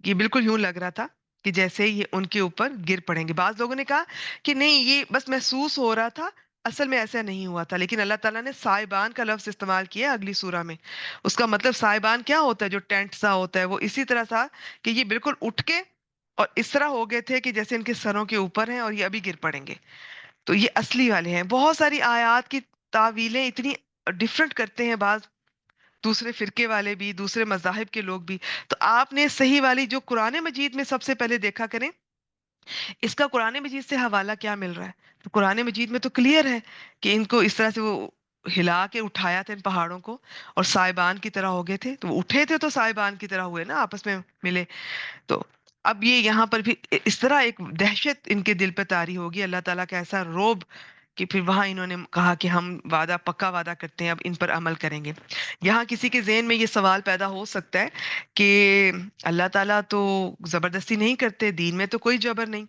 یہ بالکل یوں لگ رہا تھا کہ جیسے یہ ان کے اوپر گر پڑیں گے. بعض لوگوں نے کہا کہ نہیں یہ بس محسوس ہو رہا تھا، اصل میں ایسا نہیں ہوا تھا. لیکن اللہ تعالیٰ نے سائبان کا لفظ استعمال کیا اگلی سورہ میں. اس کا مطلب سائبان کیا ہوتا ہے؟ جو ٹینٹ سا ہوتا ہے، وہ اسی طرح تھا کہ یہ بالکل اٹھ کے اور اس طرح ہو گئے تھے کہ جیسے ان کے سروں کے اوپر ہیں اور یہ ابھی گر پڑیں گے. تو یہ اصلی والے ہیں. بہت ساری آیات کی تعویلیں اتنی ڈفرنٹ کرتے ہیں بعض، دوسرے فرقے والے بھی، دوسرے مذاہب کے لوگ بھی. تو آپ نے صحیح والی جو قرآن مجید میں سب سے پہلے دیکھا کریں، اس کا قرآن مجید سے حوالہ کیا مل رہا ہے. تو قرآن مجید میں تو کلیئر ہے کہ ان کو اس طرح سے وہ ہلا کے اٹھایا تھا ان پہاڑوں کو، اور سائبان کی طرح ہو گئے تھے. تو وہ اٹھے تھے تو سائبان کی طرح ہوئے نا، آپس میں ملے. تو اب یہ یہاں پر بھی اس طرح ایک دہشت ان کے دل پہ طاری ہوگی، اللہ تعالیٰ کا ایسا روب کہ پھر وہاں انہوں نے کہا کہ ہم وعدہ پکا وعدہ کرتے ہیں اب ان پر عمل کریں گے. یہاں کسی کے ذہن میں یہ سوال پیدا ہو سکتا ہے کہ اللہ تعالیٰ تو زبردستی نہیں کرتے، دین میں تو کوئی جبر نہیں.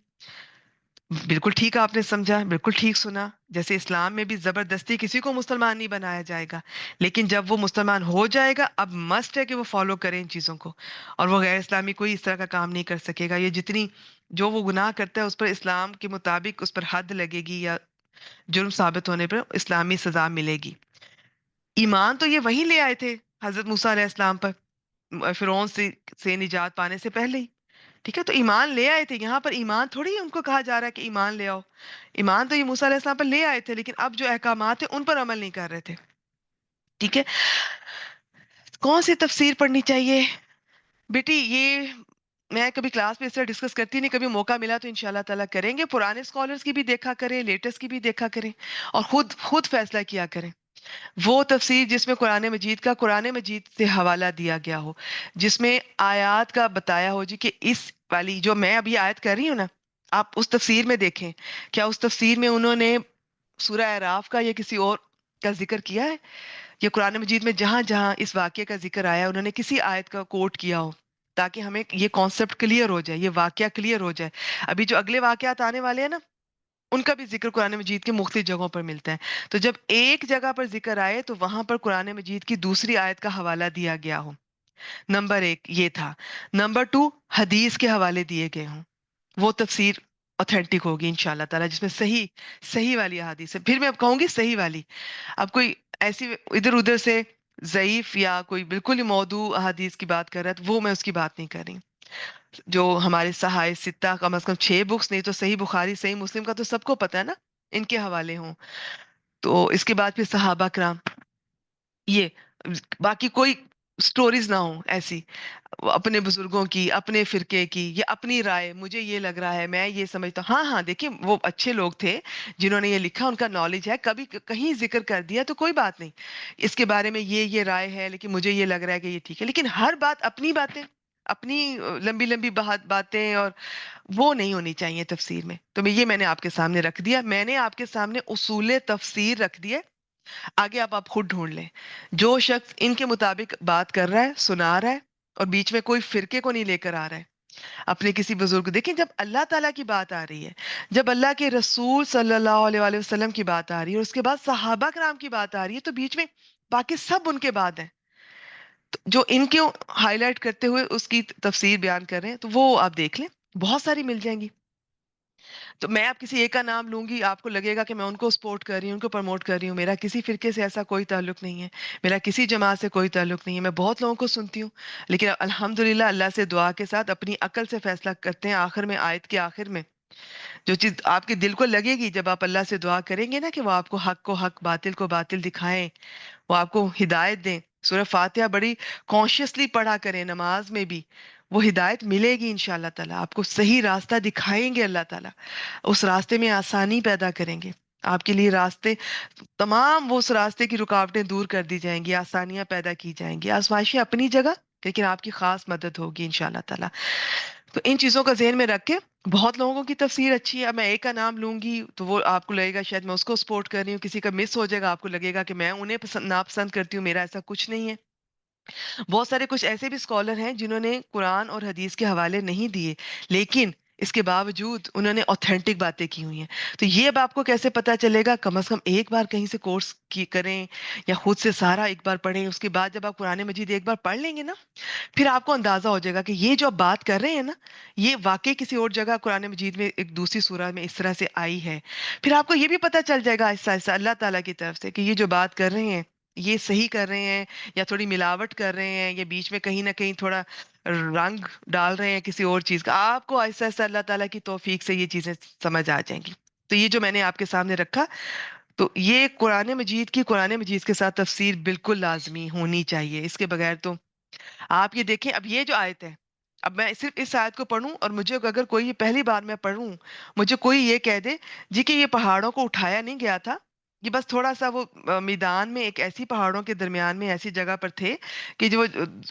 بالکل ٹھیک آپ نے سمجھا، بالکل ٹھیک سنا. جیسے اسلام میں بھی زبردستی کسی کو مسلمان نہیں بنایا جائے گا، لیکن جب وہ مسلمان ہو جائے گا اب مسٹ ہے کہ وہ فالو کرے ان چیزوں کو، اور وہ غیر اسلامی کوئی اس طرح کا کام نہیں کر سکے گا. یہ جتنی جو وہ گناہ کرتا ہے اس پر اسلام کے مطابق اس پر حد لگے گی، یا جرم ثابت ہونے پر اسلامی سزا ملے گی. ایمان تو یہ وہی لے آئے تھے حضرت موسیٰ علیہ السلام پر، فرعون سے نجات پانے سے پہلے ہی. ٹھیک ہے، تو ایمان لے آئے تھے. یہاں پر ایمان تھوڑی ان کو کہا جا رہا ہے کہ ایمان لے آؤ. ایمان تو یہ موسیٰ علیہ السلام پر لے آئے تھے، لیکن اب جو احکامات ہیں ان پر عمل نہیں کر رہے تھے. ٹھیک ہے، کون سی تفسیر پڑھنی چاہیے بیٹی؟ یہ میں کبھی کلاس میں اس طرح ڈسکس کرتی نہیں، کبھی موقع ملا تو انشاءاللہ تعالیٰ کریں گے. پرانے اسکالرس کی بھی دیکھا کریں، لیٹسٹ کی بھی دیکھا کریں، اور خود خود فیصلہ کیا کریں. وہ تفسیر جس میں قرآن مجید سے حوالہ دیا گیا ہو، جس میں آیات کا بتایا ہو جی کہ اس والی جو میں ابھی آیت کر رہی ہوں نا، آپ اس تفسیر میں دیکھیں کیا اس تفسیر میں انہوں نے سورہ اعراف کا یا کسی اور کا ذکر کیا ہے، یا قرآن مجید میں جہاں جہاں اس واقعے کا ذکر آیا انہوں نے کسی آیت کا کوٹ کیا ہو، تاکہ ہمیں یہ کانسیپٹ کلیئر ہو جائے، یہ واقعہ کلیئر ہو جائے. ابھی جو اگلے واقعات آنے والے ہیں نا، ان کا بھی ذکر قرآن مجید کے مختلف جگہوں پر ملتا ہے. تو جب ایک جگہ پر ذکر آئے تو وہاں پر قرآن مجید کی دوسری آیت کا حوالہ دیا گیا ہو. نمبر ایک یہ تھا. نمبر ٹو، حدیث کے حوالے دیے گئے ہوں. وہ تفسیر اوتھینٹک ہوگی انشاءاللہ تعالیٰ، جس میں صحیح صحیح والی احادیث ہے. پھر میں اب کہوں گی صحیح والی. اب کوئی ایسی ادھر ادھر سے ضعیف یا کوئی بالکل ہی موضوع احادیث کی بات کر رہا ہے تو وہ میں اس کی بات نہیں کر رہی. جو ہمارے صحائف ستہ کم از کم 6 بکس، نہیں تو صحیح بخاری صحیح مسلم کا تو سب کو پتہ ہے نا، ان کے حوالے ہوں. تو اس کے بعد پھر صحابہ کرام، یہ باقی کوئی سٹوریز نہ ہوں ایسی اپنے بزرگوں کی، اپنے فرقے کی، یا اپنی رائے مجھے یہ لگ رہا ہے، میں یہ سمجھتا ہوں. ہاں ہاں دیکھیں، وہ اچھے لوگ تھے جنہوں نے یہ لکھا، ان کا نالج ہے، کبھی کہیں ذکر کر دیا تو کوئی بات نہیں، اس کے بارے میں یہ رائے ہے لیکن مجھے یہ لگ رہا ہے کہ یہ ٹھیک ہے. لیکن ہر بات اپنی باتیں، اپنی لمبی لمبی باتیں، اور وہ نہیں ہونی چاہیے تفسیر میں. تو میں نے آپ کے سامنے رکھ دیا، میں نے آپ کے سامنے اصول تفسیر رکھ دیے. آگے آپ خود ڈھونڈ لیں. جو شخص ان کے مطابق بات کر رہا ہے، سنا رہا ہے، اور بیچ میں کوئی فرقے کو نہیں لے کر آ رہا ہے اپنے کسی بزرگ. دیکھیں، جب اللہ تعالیٰ کی بات آ رہی ہے، جب اللہ کے رسول صلی اللہ علیہ وآلہ وسلم کی بات آ رہی ہے، اور اس کے بعد صحابہ کرام کی بات آ رہی ہے، تو بیچ میں باقی سب ان کے بعد ہیں. تو جو ان کے ہائی لائٹ کرتے ہوئے اس کی تفسیر بیان کر رہے ہیں، تو وہ آپ دیکھ لیں، بہت ساری مل جائیں گی. تو میں اب کسی ایک کا نام لوں گی، آپ کو لگے گا کہ میں ان کو سپورٹ کر رہی ہوں، ان کو پروموٹ کر رہی ہوں. میرا کسی فرقے سے ایسا کوئی تعلق نہیں ہے، میرا کسی جماعت سے کوئی تعلق نہیں ہے. میں بہت لوگوں کو سنتی ہوں، لیکن الحمدللہ اللہ سے دعا کے ساتھ اپنی عقل سے فیصلہ کرتے ہیں. آخر میں، آیت کے آخر میں جو چیز آپ کے دل کو لگے گی، جب آپ اللہ سے دعا کریں گے نا کہ وہ آپ کو حق، باطل کو باطل دکھائیں، وہ آپ کو ہدایت دیں. سورہ فاتحہ بڑی کانشیسلی پڑھا کریں، نماز میں بھی وہ ہدایت ملے گی انشاءاللہ تعالیٰ. آپ کو صحیح راستہ دکھائیں گے اللہ تعالیٰ، اس راستے میں آسانی پیدا کریں گے. آپ کے لیے راستے، تمام وہ اس راستے کی رکاوٹیں دور کر دی جائیں گی، آسانیاں پیدا کی جائیں گی. آزمائشیں اپنی جگہ، لیکن آپ کی خاص مدد ہوگی انشاءاللہ تعالیٰ. تو ان چیزوں کا ذہن میں رکھ کے، بہت لوگوں کی تفسیر اچھی ہے. اب میں ایک کا نام لوں گی تو وہ آپ کو لگے گا شاید میں اس کو سپورٹ کر رہی ہوں، کسی کا مس ہو جائے گا، آپ کو لگے گا کہ میں انہیں ناپسند کرتی ہوں. میرا ایسا کچھ نہیں ہے. بہت سارے کچھ ایسے بھی اسکالر ہیں جنہوں نے قرآن اور حدیث کے حوالے نہیں دیے، لیکن اس کے باوجود انہوں نے اوتھینٹک باتیں کی ہوئی ہیں. تو یہ اب آپ کو کیسے پتا چلے گا؟ کم از کم ایک بار کہیں سے کورس کی کریں، یا خود سے سارا ایک بار پڑھیں. اس کے بعد جب آپ قرآن مجید ایک بار پڑھ لیں گے نا، پھر آپ کو اندازہ ہو جائے گا کہ یہ جو آپ بات کر رہے ہیں نا، یہ واقعی کسی اور جگہ قرآن مجید میں ایک دوسری سورہ میں اس طرح سے آئی ہے. پھر آپ کو یہ بھی پتا چل جائے گا آہستہ آہستہ اللہ تعالیٰ کی طرف سے کہ یہ جو بات کر رہے ہیں یہ صحیح کر رہے ہیں، یا تھوڑی ملاوٹ کر رہے ہیں، یا بیچ میں کہیں نہ کہیں تھوڑا رنگ ڈال رہے ہیں کسی اور چیز کا. آپ کو آہستہ آہستہ اللہ تعالیٰ کی توفیق سے یہ چیزیں سمجھ آ جائیں گی. تو یہ جو میں نے آپ کے سامنے رکھا، تو یہ قرآن مجید کے ساتھ تفسیر بالکل لازمی ہونی چاہیے. اس کے بغیر تو آپ یہ دیکھیں. اب یہ جو آیت ہے، اب میں صرف اس آیت کو پڑھوں، اور مجھے اگر کوئی پہلی بار میں پڑھوں، مجھے کوئی یہ کہہ دے جی کہ یہ پہاڑوں کو اٹھایا نہیں گیا تھا، یہ بس تھوڑا سا وہ میدان میں ایک ایسی پہاڑوں کے درمیان میں ایسی جگہ پر تھے کہ جو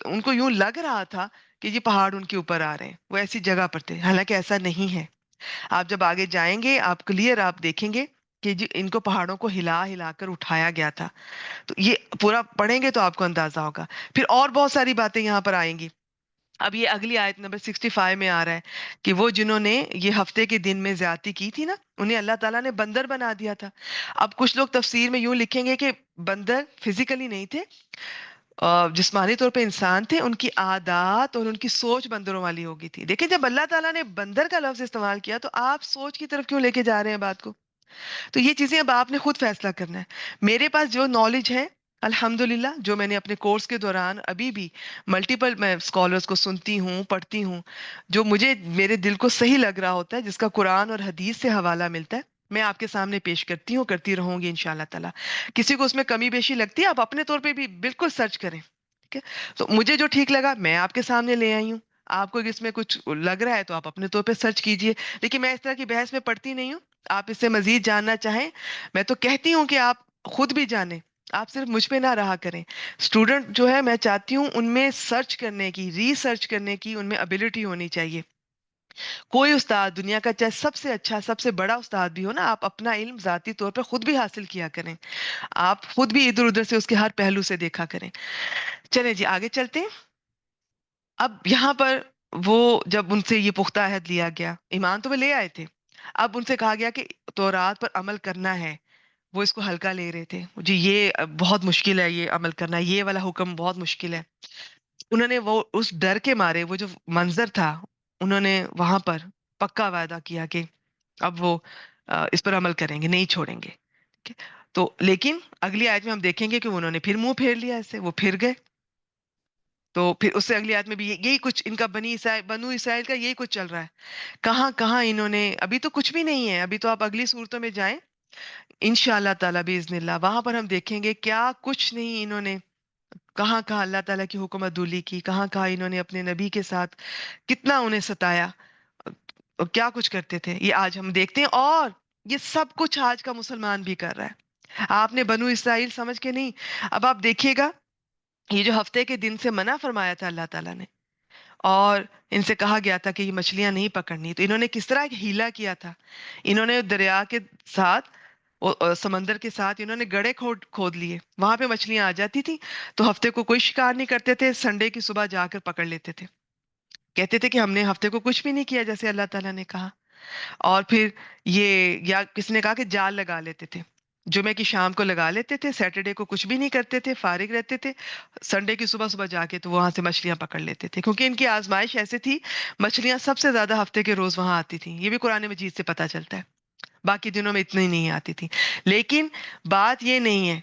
ان کو یوں لگ رہا تھا کہ یہ پہاڑ ان کے اوپر آ رہے ہیں، وہ ایسی جگہ پر تھے. حالانکہ ایسا نہیں ہے. آپ جب آگے جائیں گے، آپ کلیئر آپ دیکھیں گے کہ جی ان کو پہاڑوں کو ہلا ہلا کر اٹھایا گیا تھا. تو یہ پورا پڑھیں گے تو آپ کو اندازہ ہوگا. پھر اور بہت ساری باتیں یہاں پر آئیں گی. اب یہ اگلی آیت نمبر 65 میں آ رہا ہے کہ وہ جنہوں نے یہ ہفتے کے دن میں زیادتی کی تھی نا، انہیں اللہ تعالیٰ نے بندر بنا دیا تھا. اب کچھ لوگ تفسیر میں یوں لکھیں گے کہ بندر فزیکلی نہیں تھے، جسمانی طور پہ انسان تھے، ان کی عادات اور ان کی سوچ بندروں والی ہوگی تھی. دیکھیں جب اللہ تعالیٰ نے بندر کا لفظ استعمال کیا تو آپ سوچ کی طرف کیوں لے کے جا رہے ہیں بات کو؟ تو یہ چیزیں اب آپ نے خود فیصلہ کرنا ہے. میرے پاس جو نالج ہے الحمدللہ، جو میں نے اپنے کورس کے دوران ابھی بھی ملٹیپل میں اسکالرس کو سنتی ہوں، پڑھتی ہوں، جو مجھے میرے دل کو صحیح لگ رہا ہوتا ہے، جس کا قرآن اور حدیث سے حوالہ ملتا ہے، میں آپ کے سامنے پیش کرتی ہوں، کرتی رہوں گی انشاءاللہ تعالیٰ. کسی کو اس میں کمی بیشی لگتی ہے آپ اپنے طور پہ بھی بالکل سرچ کریں. ٹھیک ہے؟ تو مجھے جو ٹھیک لگا میں آپ کے سامنے لے آئی ہوں. آپ کو اس میں کچھ لگ رہا ہے تو آپ اپنے طور پہ سرچ کیجئے، لیکن میں اس طرح کی بحث میں پڑھتی نہیں ہوں. آپ اس سے مزید جاننا چاہیں، میں تو کہتی ہوں کہ آپ خود بھی جانیں، آپ صرف مجھ پہ نہ رہا کریں. اسٹوڈنٹ جو ہے میں چاہتی ہوں ان میں سرچ کرنے کی، ریسرچ کرنے کی ان میں ابیلٹی ہونی چاہیے. کوئی استاد دنیا کا چاہے سب سے اچھا سب سے بڑا استاد بھی ہو نا، آپ اپنا علم ذاتی طور پہ خود بھی حاصل کیا کریں. آپ خود بھی ادھر ادھر سے اس کے ہر پہلو سے دیکھا کریں. چلیں جی آگے چلتے ہیں. اب یہاں پر وہ جب ان سے یہ پختہ عہد لیا گیا، ایمان تو وہ لے آئے تھے، اب ان سے کہا گیا کہ تورات پر عمل کرنا ہے. وہ اس کو ہلکا لے رہے تھے، جی یہ بہت مشکل ہے، یہ عمل کرنا، یہ والا حکم بہت مشکل ہے. انہوں نے وہ اس ڈر کے مارے، وہ جو منظر تھا، انہوں نے وہاں پر پکا وعدہ کیا کہ اب وہ اس پر عمل کریں گے، نہیں چھوڑیں گے. ٹھیک ہے؟ تو لیکن اگلی آیت میں ہم دیکھیں گے کہ انہوں نے پھر منہ پھیر لیا، ایسے وہ پھر گئے. تو پھر اس سے اگلی آیت میں بھی یہی کچھ ان کا بنو اسرائیل کا یہی کچھ چل رہا ہے. کہاں کہاں انہوں نے، ابھی تو کچھ بھی نہیں ہے، ابھی تو آپ اگلی صورتوں میں جائیں انشاءاللہ تعالیٰ باذن اللہ، وہاں پر ہم دیکھیں گے کیا کچھ نہیں انہوں نے، کہاں کہاں اللہ تعالیٰ کی حکم عدولی کی، کہاں کہاں انہوں نے اپنے نبی کے ساتھ کتنا انہیں ستایا اور کیا کچھ کرتے تھے، یہ آج ہم دیکھتے ہیں. اور یہ سب کچھ آج کا مسلمان بھی کر رہا ہے. آپ نے بنو اسرائیل سمجھ کے نہیں، اب آپ دیکھیے گا یہ جو ہفتے کے دن سے منع فرمایا تھا اللہ تعالیٰ نے، اور ان سے کہا گیا تھا کہ یہ مچھلیاں نہیں پکڑنی، تو انہوں نے کس طرح ایک ہیلا کیا تھا. انہوں نے دریا کے ساتھ سمندر کے ساتھ انہوں نے گڑھے کھود کھود لیے، وہاں پہ مچھلیاں آ جاتی تھی. تو ہفتے کو کوئی شکار نہیں کرتے تھے، سنڈے کی صبح جا کر پکڑ لیتے تھے، کہتے تھے کہ ہم نے ہفتے کو کچھ بھی نہیں کیا جیسے اللہ تعالیٰ نے کہا. اور پھر یہ یا کسی نے کہا کہ جال لگا لیتے تھے، جمعے کی شام کو لگا لیتے تھے، سیٹرڈے کو کچھ بھی نہیں کرتے تھے، فارغ رہتے تھے، سنڈے کی صبح صبح جا کے تو وہاں سے مچھلیاں پکڑ لیتے تھے، کیونکہ ان کی آزمائش ایسے تھی، مچھلیاں سب سے زیادہ ہفتے کے روز وہاں آتی تھیں. یہ بھی قرآن مجید سے پتہ چلتا ہے، باقی دنوں میں اتنی نہیں آتی تھی. لیکن بات یہ نہیں ہے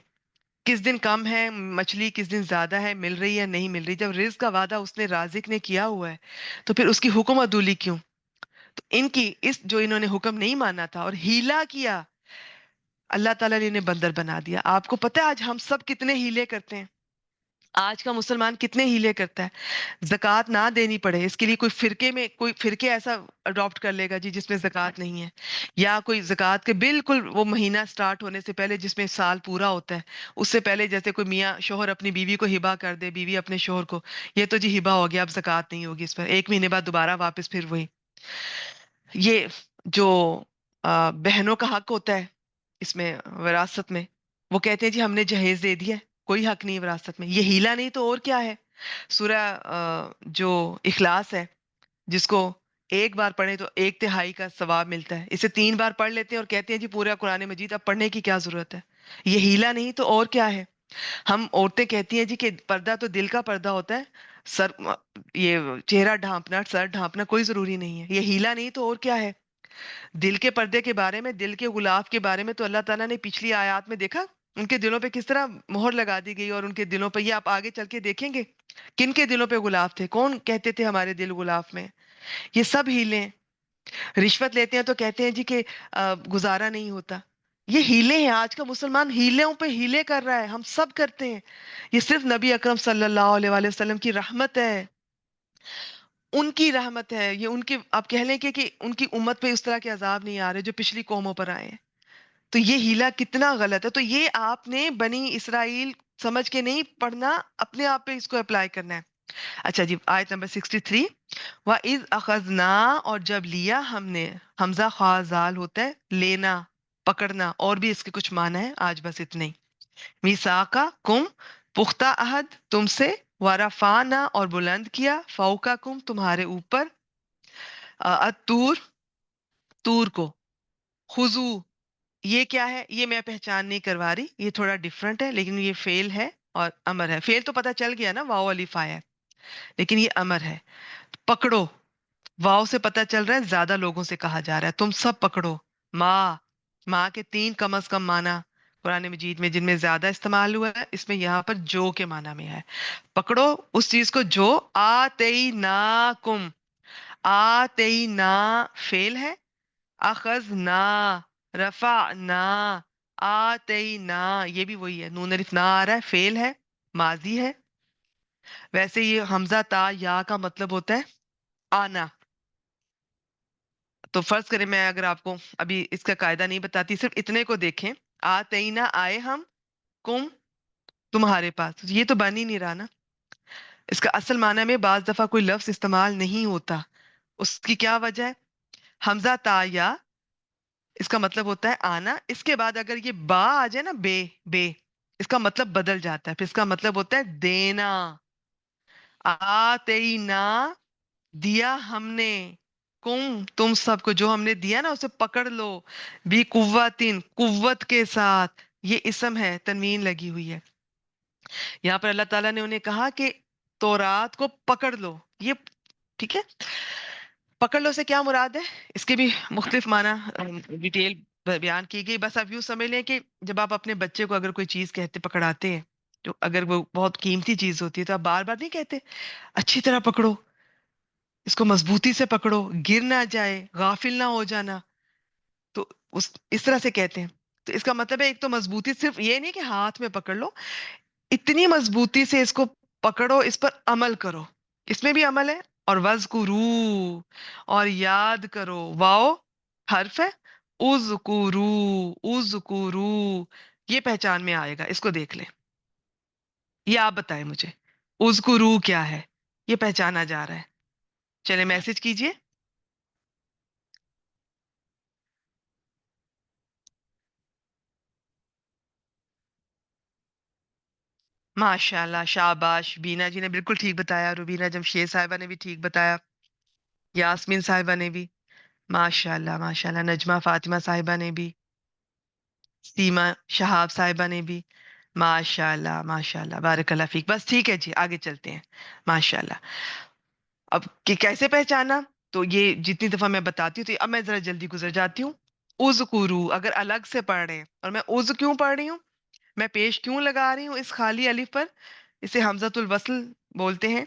کس دن کم ہے مچھلی، کس دن زیادہ ہے، مل رہی ہے نہیں مل رہی. جب رزق کا وعدہ اس نے رازق نے کیا ہوا ہے تو پھر اس کی حکم عدولی کیوں؟ تو ان کی اس جو انہوں نے حکم نہیں مانا تھا اور ہیلا کیا، اللہ تعالیٰ نے انہیں بندر بنا دیا. آپ کو پتہ ہے آج ہم سب کتنے ہیلے کرتے ہیں، آج کا مسلمان کتنے ہیلے کرتا ہے. زکوٰۃ نہ دینی پڑے اس کے لیے کوئی فرقے ایسا اڈاپٹ کر لے گا جی جس میں زکوٰۃ نہیں ہے، یا کوئی زکوٰۃ کے بالکل وہ مہینہ سٹارٹ ہونے سے پہلے جس میں سال پورا ہوتا ہے اس سے پہلے، جیسے کوئی میاں شوہر اپنی بیوی کو ہبہ کر دے، بیوی اپنے شوہر کو، یہ تو جی ہبہ ہو گیا، اب زکوٰۃ نہیں ہوگی اس پر، ایک مہینے بعد دوبارہ واپس پھر وہی. یہ جو بہنوں کا حق ہوتا ہے اس میں وراثت میں، وہ کہتے ہیں جی ہم نے جہیز دے دیا ہے، کوئی حق نہیں وراثت میں. یہ ہیلا نہیں تو اور کیا ہے. سورہ جو اخلاص ہے، جس کو ایک بار پڑھیں تو 1/3 کا ثواب ملتا ہے، اسے 3 بار پڑھ لیتے ہیں اور کہتے ہیں جی پورا قرآن مجید اب پڑھنے کی کیا ضرورت ہے. یہ ہیلا نہیں تو اور کیا ہے. ہم عورتیں کہتی ہیں جی کہ پردہ تو دل کا پردہ ہوتا ہے، سر یہ چہرہ ڈھانپنا، سر ڈھانپنا کوئی ضروری نہیں ہے. یہ ہیلا نہیں تو اور کیا ہے. دل کے پردے کے بارے میں، دل کے غلاف کے بارے میں تو اللہ تعالیٰ نے پچھلی آیات میں دیکھا ان کے دلوں پہ کس طرح مہر لگا دی گئی، اور ان کے دلوں پہ یہ آپ آگے چل کے دیکھیں گے کن کے دلوں پہ غلاف تھے، کون کہتے تھے ہمارے دل غلاف میں. یہ سب ہیلے ہیں. رشوت لیتے ہیں تو کہتے ہیں جی کہ گزارا نہیں ہوتا. یہ ہیلے ہیں. آج کا مسلمان ہیلوں پہ ہیلے کر رہا ہے، ہم سب کرتے ہیں. یہ صرف نبی اکرم صلی اللہ علیہ وآلہ وسلم کی رحمت ہے، ان کی رحمت ہے. یہ ان کی آپ کہہ لیں کہ ان کی امت پہ اس طرح کے عذاب نہیں آ رہے جو پچھلی قوموں پر آئے ہیں. تو یہ ہیلا کتنا غلط ہے. تو یہ آپ نے بنی اسرائیل سمجھ کے نہیں پڑھنا، اپنے آپ پہ اس کو اپلائی کرنا ہے. اچھا جی آیت نمبر 63، وَإِذْ أَخَذْنَا، اور جب لیا ہم نے، حمزہ خواہ زال ہوتا ہے لینا، پکڑنا، اور بھی اس کے کچھ معنی ہیں، آج بس اتنے ہی۔ میثاقا کم، پختہ عہد تم سے، ورفعنا اور بلند کیا، فوقکم تمہارے اوپر، الطور طور کو، خضو یہ کیا ہے، یہ میں پہچان نہیں کروا رہی، یہ تھوڑا ڈفرنٹ ہے، لیکن یہ فعل ہے اور امر ہے۔ فعل تو پتہ چل گیا نا، واو الف آیا ہے، لیکن یہ امر ہے۔ پکڑو، واو سے پتہ چل رہا ہے زیادہ لوگوں سے کہا جا رہا ہے، تم سب پکڑو۔ ماں، ماں کے تین کم از کم معنی قرآن مجید میں جن میں زیادہ استعمال ہوا ہے، اس میں یہاں پر جو کے معنی میں ہے۔ پکڑو اس چیز کو جو، آتیناکم، آتینا فعل ہے، اخذنا، رفعنا، آتینا یہ بھی وہی ہے، نون الف نہ آ رہا ہے، فعل ہے، ماضی ہے۔ ویسے یہ حمزہ تا یا کا مطلب ہوتا ہے آنا۔ تو فرض کریں میں اگر آپ کو ابھی اس کا قاعدہ نہیں بتاتی، صرف اتنے کو دیکھیں، آتینا آئے ہم، کم تمہارے پاس، یہ تو بن ہی نہیں رہا نا۔ اس کا اصل معنی میں بعض دفعہ کوئی لفظ استعمال نہیں ہوتا، اس کی کیا وجہ ہے؟ حمزہ تا یا اس کا مطلب ہوتا ہے آنا، اس کے بعد اگر یہ با آ جائے نا، بے، بے، اس کا مطلب بدل جاتا ہے، پھر اس کا مطلب ہوتا ہے دینا۔ آتینا دیا ہم نے، کم تم سب کو، جو ہم نے دیا نا اسے پکڑ لو، بھی قوتن قوت کے ساتھ، یہ اسم ہے، تنوین لگی ہوئی ہے۔ یہاں پر اللہ تعالیٰ نے انہیں کہا کہ تورات کو پکڑ لو، یہ ٹھیک ہے۔ پکڑ لو سے کیا مراد ہے، اس کے بھی مختلف معنی ڈیٹیل بیان کی گئی۔ بس آپ یوں سمجھ لیں کہ جب آپ اپنے بچے کو اگر کوئی چیز کہتے پکڑاتے ہیں، تو اگر وہ بہت قیمتی چیز ہوتی ہے تو آپ بار بار نہیں کہتے اچھی طرح پکڑو، اس کو مضبوطی سے پکڑو، گر نہ جائے، غافل نہ ہو جانا، تو اس طرح سے کہتے ہیں۔ تو اس کا مطلب ہے ایک تو مضبوطی، صرف یہ نہیں کہ ہاتھ میں پکڑ لو، اتنی مضبوطی سے اس کو پکڑو، اس پر عمل کرو، اس میں بھی عمل ہے۔ اور وَاذْکُرُوا اور یاد کرو، واو حرف ہے، اذکرو، اذکرو یہ پہچان میں آئے گا، اس کو دیکھ لیں، یہ آپ بتائیں مجھے اذکرو کیا ہے، یہ پہچانا جا رہا ہے، چلے میسج کیجئے۔ ماشاء اللہ، شاباش، بینا جی نے بالکل ٹھیک بتایا، روبینہ جمشید صاحبہ نے بھی ٹھیک بتایا، یاسمین صاحبہ نے بھی، ماشاء اللہ ماشاء اللہ، نجمہ فاطمہ صاحبہ نے بھی، سیما شہاب صاحبہ نے بھی، ماشاء اللہ ماشاء اللہ، بارک اللہ فیک۔ بس ٹھیک ہے جی، آگے چلتے ہیں، ماشاء اللہ۔ اب کہ کیسے پہچانا، تو یہ جتنی دفعہ میں بتاتی ہوں، تو اب میں ذرا جلدی گزر جاتی ہوں۔ اذکرو اگر الگ سے پڑھ رہے ہیں، اور میں اذ کیوں پڑھ رہی ہوں، میں پیش کیوں لگا رہی ہوں اس خالی الف پر، اسے حمزۃ الوصل بولتے ہیں،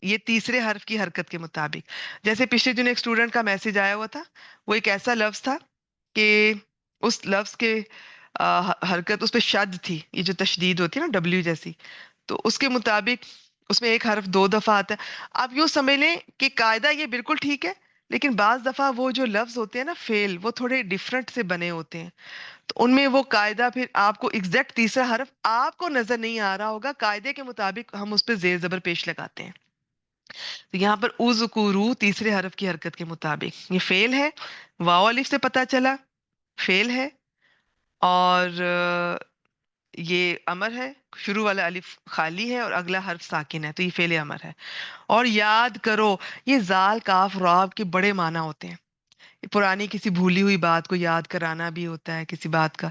یہ تیسرے حرف کی حرکت کے مطابق۔ جیسے پچھلے دن ایک اسٹوڈنٹ کا میسج آیا ہوا تھا، وہ ایک ایسا لفظ تھا کہ اس لفظ کے حرکت اس پہ شد تھی، یہ جو تشدید ہوتی ہے نا ڈبلیو جیسی، تو اس کے مطابق اس میں ایک حرف دو دفعہ آتا ہے۔ آپ یوں سمجھ لیں کہ قاعدہ یہ بالکل ٹھیک ہے، لیکن بعض دفعہ وہ جو لفظ ہوتے ہیں نا فعل، وہ تھوڑے ڈفرنٹ سے بنے ہوتے ہیں، تو ان میں وہ قاعدہ پھر آپ کو ایگزیکٹ تیسرا حرف آپ کو نظر نہیں آ رہا ہوگا، قاعدے کے مطابق ہم اس پہ زیر زبر پیش لگاتے ہیں۔ تو یہاں پر اذکرو تیسرے حرف کی حرکت کے مطابق یہ فعل ہے، واو الف سے پتہ چلا فعل ہے، اور یہ امر ہے، شروع والا الف خالی ہے اور اگلا حرف ساکن ہے، تو یہ فعل امر ہے۔ اور یاد کرو، یہ زال کاف راب کے بڑے معنی ہوتے ہیں، پرانی کسی بھولی ہوئی بات کو یاد کرانا بھی ہوتا ہے، کسی بات کا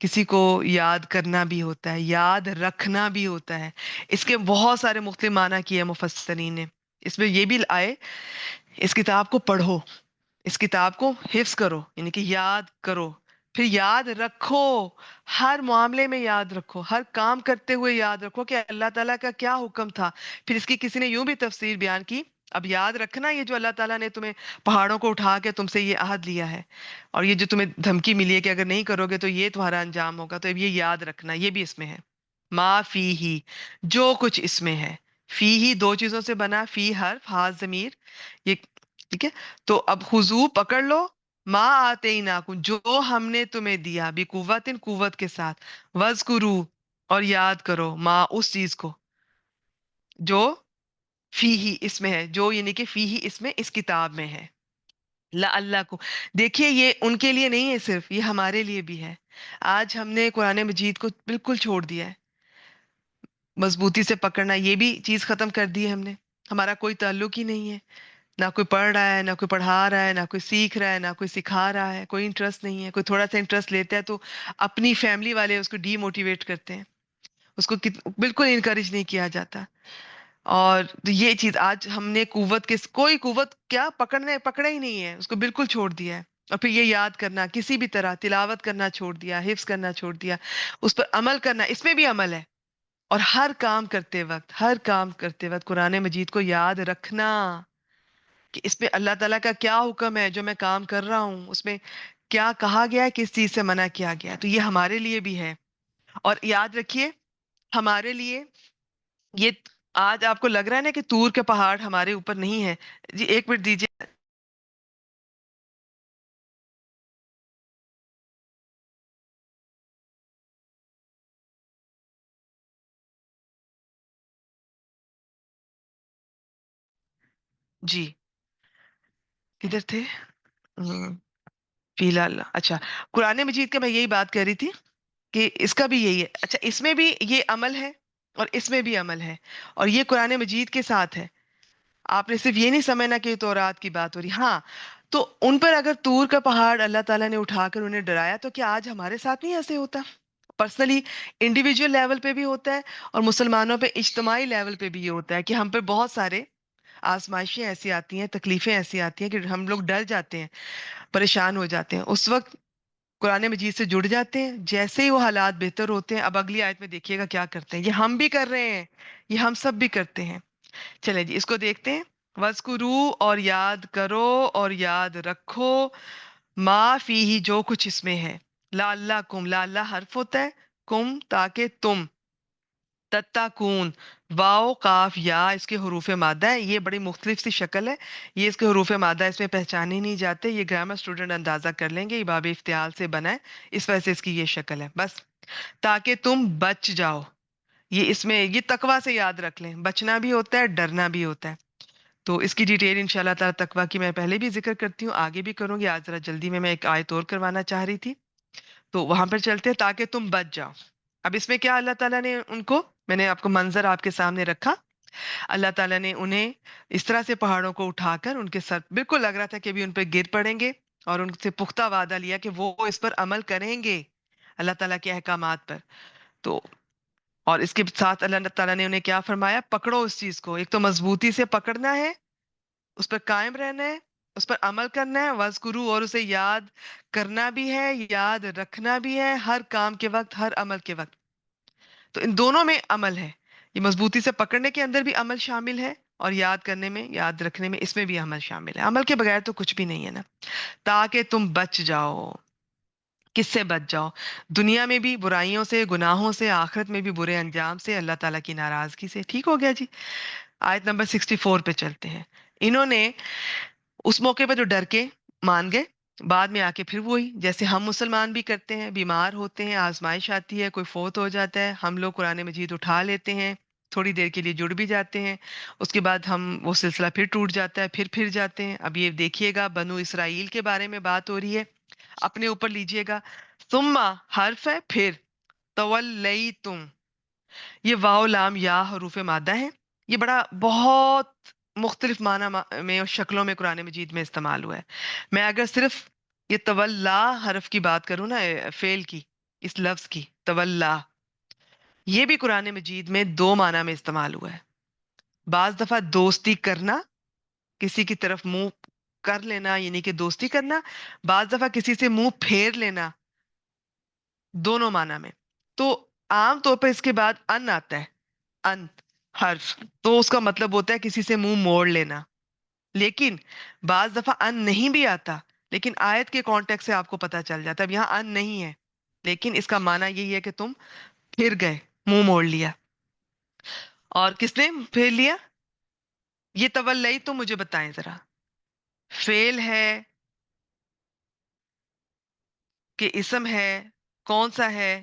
کسی کو یاد کرنا بھی ہوتا ہے، یاد رکھنا بھی ہوتا ہے، اس کے بہت سارے مختلف معنی کیے مفسرین نے۔ اس میں یہ بھی آئے، اس کتاب کو پڑھو، اس کتاب کو حفظ کرو، یعنی کہ یاد کرو، پھر یاد رکھو، ہر معاملے میں یاد رکھو، ہر کام کرتے ہوئے یاد رکھو کہ اللہ تعالیٰ کا کیا حکم تھا۔ پھر اس کی کسی نے یوں بھی تفسیر بیان کی، اب یاد رکھنا یہ جو اللہ تعالیٰ نے تمہیں پہاڑوں کو اٹھا کے تم سے یہ عہد لیا ہے، اور یہ جو تمہیں دھمکی ملی ہے کہ اگر نہیں کرو گے تو یہ تمہارا انجام ہوگا، تو اب یہ یاد رکھنا، یہ بھی اس میں ہے۔ ما فی ہی جو کچھ اس میں ہے، فی ہی دو چیزوں سے بنا، فی حرف، ہا ضمیر، یہ ٹھیک ہے۔ تو اب خضو پکڑ لو، ما آتیناکم جو ہم نے تمہیں دیا، بقوت قوت کے ساتھ، وذکرو اور یاد کرو، ما اس چیز کو جو فی ہی اس میں ہے، جو یعنی کہ فی ہی اس میں اس کتاب میں ہے۔ لا اللہ کو دیکھیے، یہ ان کے لیے نہیں ہے صرف، یہ ہمارے لیے بھی ہے۔ آج ہم نے قرآن مجید کو بالکل چھوڑ دیا ہے، مضبوطی سے پکڑنا یہ بھی چیز ختم کر دی ہے ہم نے۔ ہمارا کوئی تعلق ہی نہیں ہے، نہ کوئی پڑھ رہا ہے، نہ کوئی پڑھا رہا ہے، نہ کوئی سیکھ رہا ہے، نہ کوئی سکھا رہا ہے، کوئی انٹرسٹ نہیں ہے۔ کوئی تھوڑا سا انٹرسٹ لیتا ہے تو اپنی فیملی والے اس کو ڈی موٹیویٹ کرتے ہیں، اس کو بالکل انکریج نہیں کیا جاتا۔ اور یہ چیز آج ہم نے قوت کے کوئی قوت کیا پکڑا ہی نہیں ہے، اس کو بالکل چھوڑ دیا ہے۔ اور پھر یہ یاد کرنا کسی بھی طرح، تلاوت کرنا چھوڑ دیا، حفظ کرنا چھوڑ دیا، اس پر عمل کرنا، اس میں بھی عمل ہے۔ اور ہر کام کرتے وقت قرآن مجید کو یاد رکھنا کہ اس پہ اللہ تعالیٰ کا کیا حکم ہے، جو میں کام کر رہا ہوں اس میں کیا کہا گیا ہے، کس چیز سے منع کیا گیا ہے۔ تو یہ ہمارے لیے بھی ہے۔ اور یاد رکھیے، ہمارے لیے یہ، آج آپ کو لگ رہا ہے نا کہ تور کے پہاڑ ہمارے اوپر نہیں ہے۔ جی ایک منٹ دیجیے۔ جی کدھر تھے؟ ہم، فی الحال اچھا، قرآن مجید کا میں یہی بات کر رہی تھی کہ اس کا بھی یہی ہے۔ اچھا، اس میں بھی یہ عمل ہے اور اس میں بھی عمل ہے، اور یہ قرآن مجید کے ساتھ ہے۔ آپ نے صرف یہ نہیں سمجھنا کہ یہ تورات کی بات ہو رہی، ہاں تو ان پر اگر طور کا پہاڑ اللہ تعالیٰ نے اٹھا کر انہیں ڈرایا، تو کیا آج ہمارے ساتھ نہیں ایسے ہوتا؟ پرسنلی انڈیویجول لیول پہ بھی ہوتا ہے، اور مسلمانوں پہ اجتماعی لیول پہ بھی یہ ہوتا ہے کہ ہم پہ بہت سارے آزمائشیں ایسی آتی ہیں، تکلیفیں ایسی آتی ہیں کہ ہم لوگ ڈر جاتے ہیں، پریشان ہو جاتے ہیں۔ اس وقت قرآن مجید سے جڑ جاتے ہیں، جیسے ہی وہ حالات بہتر ہوتے ہیں، اب اگلی آیت میں دیکھیے گا کیا کرتے ہیں۔ یہ ہم بھی کر رہے ہیں، یہ ہم سب بھی کرتے ہیں۔ چلیں جی اس کو دیکھتے ہیں۔ وَاذْكُرُوا، اور یاد کرو اور یاد رکھو، ما فیہ، جو کچھ اس میں ہے، لعلکم، لا اللہ حرف ہوتا ہے، کم تاکہ تم، تتقون، واو قاف یا اس کے حروف مادہ ہے۔ یہ بڑی مختلف سی شکل ہے، یہ اس کے حروف مادہ اس میں پہچانے نہیں جاتے، یہ گرامر اسٹوڈنٹ اندازہ کر لیں گے، یہ باب افتعال سے بنا ہے، اس وجہ سے اس کی یہ شکل ہے بس، تاکہ تم بچ جاؤ۔ یہ اس میں یہ تقوی سے یاد رکھ لیں، بچنا بھی ہوتا ہے، ڈرنا بھی ہوتا ہے۔ تو اس کی ڈیٹیل انشاءاللہ تعالیٰ تقوی کی میں پہلے بھی ذکر کرتی ہوں، آگے بھی کروں گی، آج ذرا جلدی میں ایک آیت اور کروانا چاہ رہی تھی، تو وہاں پر چلتے ہیں، تاکہ تم بچ جاؤ۔ اب اس میں کیا اللہ تعالیٰ نے ان کو، میں نے آپ کو منظر آپ کے سامنے رکھا، اللہ تعالیٰ نے انہیں اس طرح سے پہاڑوں کو اٹھا کر ان کے سر بالکل لگ رہا تھا کہ ابھی ان پہ گر پڑیں گے، اور ان سے پختہ وعدہ لیا کہ وہ اس پر عمل کریں گے، اللہ تعالیٰ کے احکامات پر۔ تو اور اس کے ساتھ اللہ تعالیٰ نے انہیں کیا فرمایا، پکڑو اس چیز کو، ایک تو مضبوطی سے پکڑنا ہے، اس پر قائم رہنا ہے، اس پر عمل کرنا ہے، وَاذْكُرُوا، اور اسے یاد کرنا بھی ہے، یاد رکھنا بھی ہے، ہر کام کے وقت، ہر عمل کے وقت۔ تو ان دونوں میں عمل ہے، یہ مضبوطی سے پکڑنے کے اندر بھی عمل شامل ہے، اور یاد کرنے میں، یاد رکھنے میں، اس میں بھی عمل شامل ہے۔ عمل کے بغیر تو کچھ بھی نہیں ہے نا۔ تاکہ تم بچ جاؤ، کس سے بچ جاؤ؟ دنیا میں بھی برائیوں سے، گناہوں سے، آخرت میں بھی برے انجام سے، اللہ تعالیٰ کی ناراضگی سے۔ ٹھیک ہو گیا جی؟ آیت نمبر 64 پہ چلتے ہیں۔ انہوں نے اس موقع پہ جو ڈر کے مان گئے، بعد میں آ کے پھر وہی جیسے ہم مسلمان بھی کرتے ہیں، بیمار ہوتے ہیں، آزمائش آتی ہے، کوئی فوت ہو جاتا ہے، ہم لوگ قرآن مجید اٹھا لیتے ہیں، تھوڑی دیر کے لیے جڑ بھی جاتے ہیں، اس کے بعد ہم وہ سلسلہ پھر ٹوٹ جاتا ہے، پھر جاتے ہیں۔ اب یہ دیکھیے گا، بنو اسرائیل کے بارے میں بات ہو رہی ہے، اپنے اوپر لیجئے گا۔ ثم حرف ہے، پھر تولیتم، یہ واو لام یا حروف مادہ ہے، یہ بڑا بہت مختلف معنی میں اور شکلوں میں قرآن مجید میں استعمال ہوا ہے۔ میں اگر صرف یہ تولا حرف کی بات کروں نا، فعل کی، اس لفظ کی تولا، یہ بھی قرآن مجید میں دو معنی میں استعمال ہوا ہے۔ بعض دفعہ دوستی کرنا، کسی کی طرف منہ کر لینا یعنی کہ دوستی کرنا، بعض دفعہ کسی سے منہ پھیر لینا، دونوں معنی میں۔ تو عام طور پر اس کے بعد ان آتا ہے، ان حرف، تو اس کا مطلب ہوتا ہے کسی سے منہ موڑ لینا۔ لیکن بعض دفعہ ان نہیں بھی آتا، لیکن آیت کے کانٹیکٹ سے آپ کو پتا چل جاتا ہے اب یہاں ان نہیں ہے، لیکن اس کا معنی یہی ہے کہ تم پھر گئے، منہ موڑ لیا۔ اور کس نے پھیر لیا؟ یہ تولی تو مجھے بتائیں ذرا، فعل ہے کہ اسم ہے، کون سا ہے؟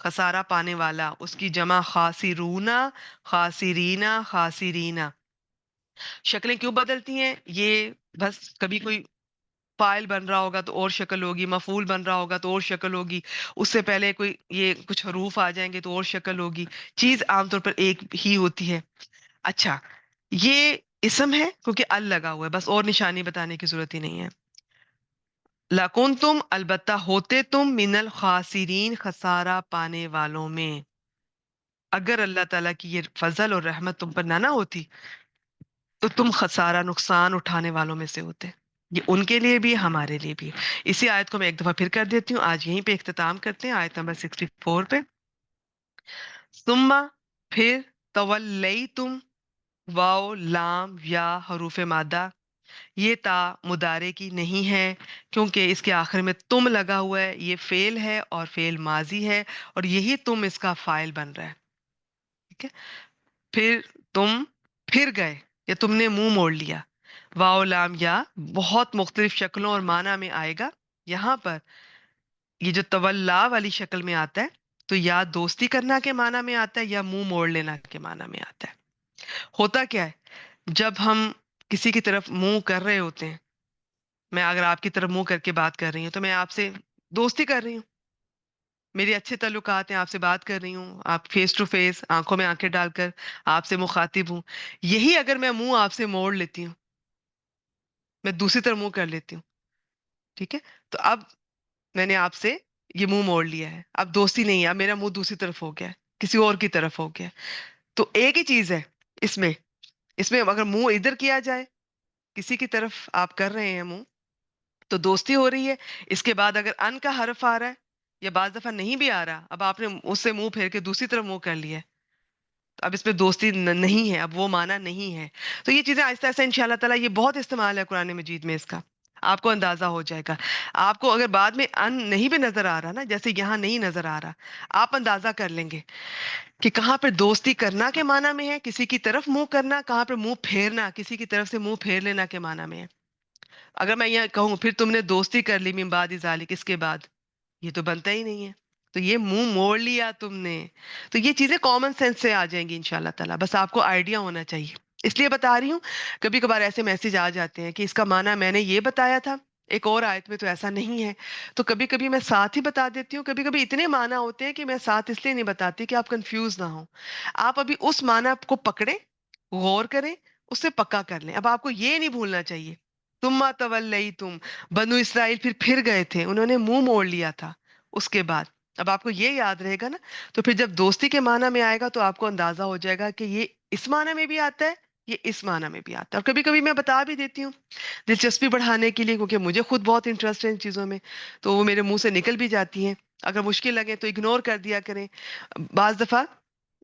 خسارہ پانے والا، اس کی جمع خاسرونا، خاسرینا، خاسرینا. شکلیں کیوں بدلتی ہیں؟ یہ بس کبھی کوئی فائل بن رہا ہوگا تو اور شکل ہوگی، مفعول بن رہا ہوگا تو اور شکل ہوگی، اس سے پہلے کوئی یہ کچھ حروف آ جائیں گے تو اور شکل ہوگی. چیز عام طور پر ایک ہی ہوتی ہے. اچھا، یہ اسم ہے کیونکہ ال لگا ہوا ہے، بس اور نشانی بتانے کی ضرورت ہی نہیں ہے. لکن تم، البتہ ہوتے تم، من الخاسرین، خسارہ پانے والوں میں. اگر اللہ تعالیٰ کی یہ فضل اور رحمت تم پر نہ ہوتی تو تم خسارہ، نقصان اٹھانے والوں میں سے ہوتے. یہ ان کے لیے بھی، ہمارے لیے بھی. اسی آیت کو میں ایک دفعہ پھر کر دیتی ہوں، آج یہیں پہ اختتام کرتے ہیں، آیت نمبر 64 پہ. ثم، پھر، تولیتم، واو لام یا حروف مادہ، یہ تا مدارے کی نہیں ہے کیونکہ اس کے آخر میں تم لگا ہوا ہے. یہ فعل ہے اور فعل ماضی ہے، اور یہی تم اس کا فاعل بن رہا ہے. ٹھیک ہے. پھر تم پھر گئے، یا تم نے منہ موڑ لیا. واو لام یا بہت مختلف شکلوں اور معنی میں آئے گا. یہاں پر یہ جو تولا والی شکل میں آتا ہے تو یا دوستی کرنا کے معنی میں آتا ہے یا منہ موڑ لینا کے معنی میں آتا ہے. ہوتا کیا ہے، جب ہم کسی کی طرف منہ کر رہے ہوتے ہیں، میں اگر آپ کی طرف منہ کر کے بات کر رہی ہوں تو میں آپ سے دوستی کر رہی ہوں، میرے اچھے تعلقات ہیں، آپ سے بات کر رہی ہوں، آپ فیس ٹو فیس، آنکھوں میں آنکھیں ڈال کر آپ سے مخاطب ہوں. یہی اگر میں منہ آپ سے موڑ لیتی ہوں، میں دوسری طرف منہ کر لیتی ہوں، ٹھیک ہے، تو اب میں نے آپ سے یہ منہ موڑ لیا ہے، اب دوستی نہیں ہے، اب میرا منہ دوسری طرف ہو گیا ہے، کسی اور کی طرف ہو گیا ہے. تو ایک ہی چیز ہے اس میں، اس میں اگر منہ ادھر کیا جائے، کسی کی طرف آپ کر رہے ہیں منہ، تو دوستی ہو رہی ہے. اس کے بعد اگر ان کا حرف آ رہا ہے یا بعض دفعہ نہیں بھی آ رہا، اب آپ نے اس سے منہ پھیر کے دوسری طرف منہ کر لیا ہے، تو اب اس میں دوستی نہیں ہے، اب وہ معنی نہیں ہے. تو یہ چیزیں آہستہ آہستہ ان شاء اللہ تعالیٰ، یہ بہت استعمال ہے قرآن مجید میں اس کا، آپ کو اندازہ ہو جائے گا. آپ کو اگر بعد میں ان نہیں بھی نظر آ رہا نا، جیسے یہاں نہیں نظر آ رہا، آپ اندازہ کر لیں گے کہ کہاں پہ دوستی کرنا کے معنی میں ہے، کسی کی طرف منہ کرنا، کہاں پہ منہ پھیرنا، کسی کی طرف سے منہ پھیر لینا کے معنی میں ہے. اگر میں یہ کہوں پھر تم نے دوستی کر لی من بعد ذالک، اس کے بعد، یہ تو بنتا ہی نہیں ہے. تو یہ منہ موڑ لیا تم نے. تو یہ چیزیں کامن سینس سے آ جائیں گی انشاءاللہ تعالیٰ، بس آپ کو آئیڈیا ہونا چاہیے. اس لیے بتا رہی ہوں، کبھی کبھار ایسے میسج آ جاتے ہیں کہ اس کا معنی میں نے یہ بتایا تھا، ایک اور آیت میں تو ایسا نہیں ہے. تو کبھی کبھی میں ساتھ ہی بتا دیتی ہوں. کبھی کبھی اتنے معنی ہوتے ہیں کہ میں ساتھ اس لیے نہیں بتاتی کہ آپ کنفیوز نہ ہوں. آپ ابھی اس معنی کو پکڑیں، غور کریں، اس سے پکا کر لیں. اب آپ کو یہ نہیں بھولنا چاہیے، تم تولیتم، بنو اسرائیل پھر گئے تھے، انہوں نے منہ موڑ لیا تھا. اس کے بعد اب آپ کو یہ یاد رہے گا نا، تو پھر جب دوستی کے معنی میں آئے گا تو آپ کو اندازہ ہو جائے گا کہ یہ اس معنی میں بھی آتا ہے، یہ اس معنی میں بھی آتا ہے. اور کبھی کبھی میں بتا بھی دیتی ہوں دلچسپی بڑھانے کے لیے، کیونکہ مجھے خود بہت انٹرسٹ ہے ان چیزوں میں، تو وہ میرے منہ سے نکل بھی جاتی ہیں. اگر مشکل لگے تو اگنور کر دیا کریں. بعض دفعہ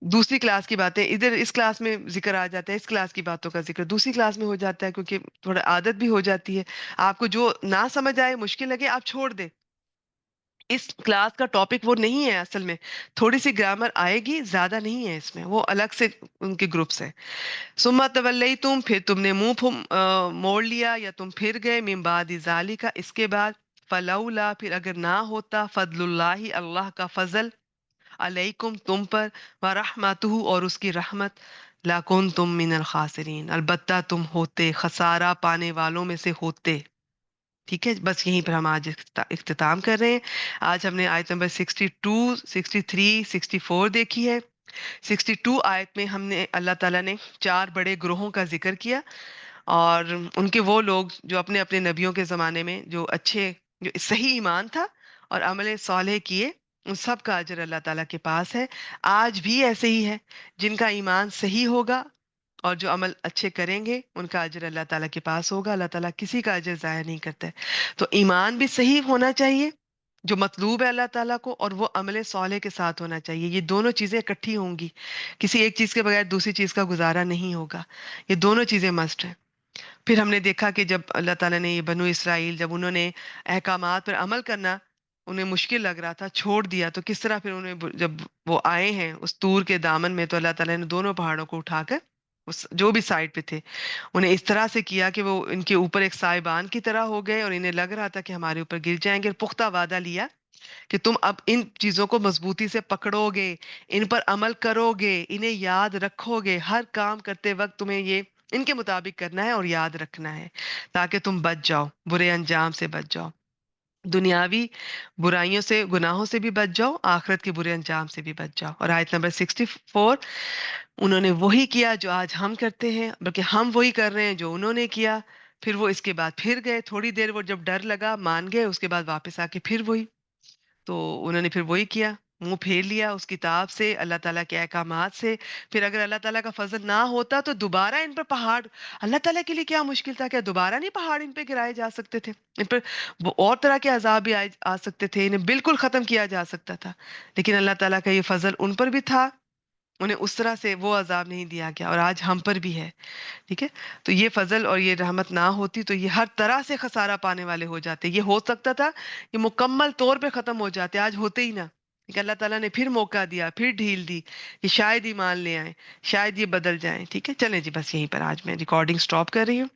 دوسری کلاس کی باتیں ادھر اس کلاس میں ذکر آ جاتا ہے، اس کلاس کی باتوں کا ذکر دوسری کلاس میں ہو جاتا ہے، کیونکہ تھوڑا عادت بھی ہو جاتی ہے. آپ کو جو نہ سمجھ آئے، مشکل لگے، آپ چھوڑ دیں. اس کلاس کا ٹاپک وہ نہیں ہے اصل میں. تھوڑی سی گرامر آئے گی، زیادہ نہیں ہے اس میں، وہ الگ سے ان کے گروپس ہیں. ثم تولیتم، پھر تم نے موڑ لیا یا تم پھر گئے، من بعد ذالک، اس کے بعد. فلولا، پھر اگر نہ ہوتا، فضل اللہ، اللہ کا فضل، علیکم تم پر، ورحمتہ، اور اس کی رحمت، لکنتم من الخاسرین، البتہ تم ہوتے خسارہ پانے والوں میں سے ہوتے. ٹھیک ہے، بس یہیں پر ہم آج اختتام کر رہے ہیں. آج ہم نے آیت نمبر 62، 63، 64 دیکھی ہے. 62 آیت میں ہم نے اللہ تعالیٰ نے 4 بڑے گروہوں کا ذکر کیا، اور ان کے وہ لوگ جو اپنے اپنے نبیوں کے زمانے میں جو اچھے، جو صحیح ایمان تھا اور عمل صالح کیے، ان سب کا اجر اللہ تعالیٰ کے پاس ہے. آج بھی ایسے ہی ہے، جن کا ایمان صحیح ہوگا اور جو عمل اچھے کریں گے، ان کا اجر اللہ تعالیٰ کے پاس ہوگا. اللہ تعالیٰ کسی کا اجر ضائع نہیں کرتا ہے. تو ایمان بھی صحیح ہونا چاہیے جو مطلوب ہے اللہ تعالیٰ کو، اور وہ عمل صالح کے ساتھ ہونا چاہیے. یہ دونوں چیزیں اکٹھی ہوں گی، کسی ایک چیز کے بغیر دوسری چیز کا گزارا نہیں ہوگا. یہ دونوں چیزیں مسٹ ہیں. پھر ہم نے دیکھا کہ جب اللہ تعالیٰ نے یہ بنو اسرائیل، جب انہوں نے احکامات پر عمل کرنا انہیں مشکل لگ رہا تھا، چھوڑ دیا، تو کس طرح پھر انہیں جب وہ آئے ہیں اس طور کے دامن میں، تو اللہ تعالیٰ نے دونوں پہاڑوں کو اٹھا کر جو بھی سائڈ پہ تھے انہیں اس طرح سے کیا کہ وہ ان کے اوپر ایک سائبان کی طرح ہو گئے، اور انہیں لگ رہا تھا کہ ہمارے اوپر گر جائیں گے. پختہ وعدہ لیا کہ تم اب ان چیزوں کو مضبوطی سے پکڑو گے، ان پر عمل کرو گے، انہیں یاد رکھو گے، ہر کام کرتے وقت تمہیں یہ ان کے مطابق کرنا ہے اور یاد رکھنا ہے، تاکہ تم بچ جاؤ، برے انجام سے بچ جاؤ، دنیاوی برائیوں سے، گناہوں سے بھی بچ جاؤ، آخرت کے برے انجام سے بھی بچ جاؤ۔ اور آیت نمبر 64، انہوں نے وہی کیا جو آج ہم کرتے ہیں، بلکہ ہم وہی کر رہے ہیں جو انہوں نے کیا۔ پھر وہ اس کے بعد پھر گئے، تھوڑی دیر وہ جب ڈر لگا مان گئے، اس کے بعد واپس آ کے پھر وہی، تو انہوں نے پھر وہی کیا، منہ پھیر لیا اس کتاب سے، اللہ تعالیٰ کے احکامات سے۔ پھر اگر اللہ تعالیٰ کا فضل نہ ہوتا تو دوبارہ ان پر پہاڑ، اللہ تعالیٰ کے لیے کیا مشکل تھا؟ کیا دوبارہ نہیں پہاڑ ان پہ گرائے جا سکتے تھے؟ ان پر وہ اور طرح کے عذاب بھی آ سکتے تھے، انہیں بالکل ختم کیا جا سکتا تھا، لیکن اللہ تعالیٰ کا یہ فضل ان پر بھی تھا، انہیں اس طرح سے وہ عذاب نہیں دیا گیا، اور آج ہم پر بھی ہے۔ ٹھیک ہے، تو یہ فضل اور یہ رحمت نہ ہوتی تو یہ ہر طرح سے خسارہ پانے والے ہو جاتے، یہ ہو سکتا تھا کہ مکمل طور پہ ختم ہو جاتے، آج ہوتے ہی نہ، کہ اللہ تعالیٰ نے پھر موقع دیا، پھر ڈھیل دی کہ شاید ایمان لے آئیں، شاید یہ بدل جائیں۔ ٹھیک ہے، چلیں جی، بس یہیں پر آج میں ریکارڈنگ سٹاپ کر رہی ہوں۔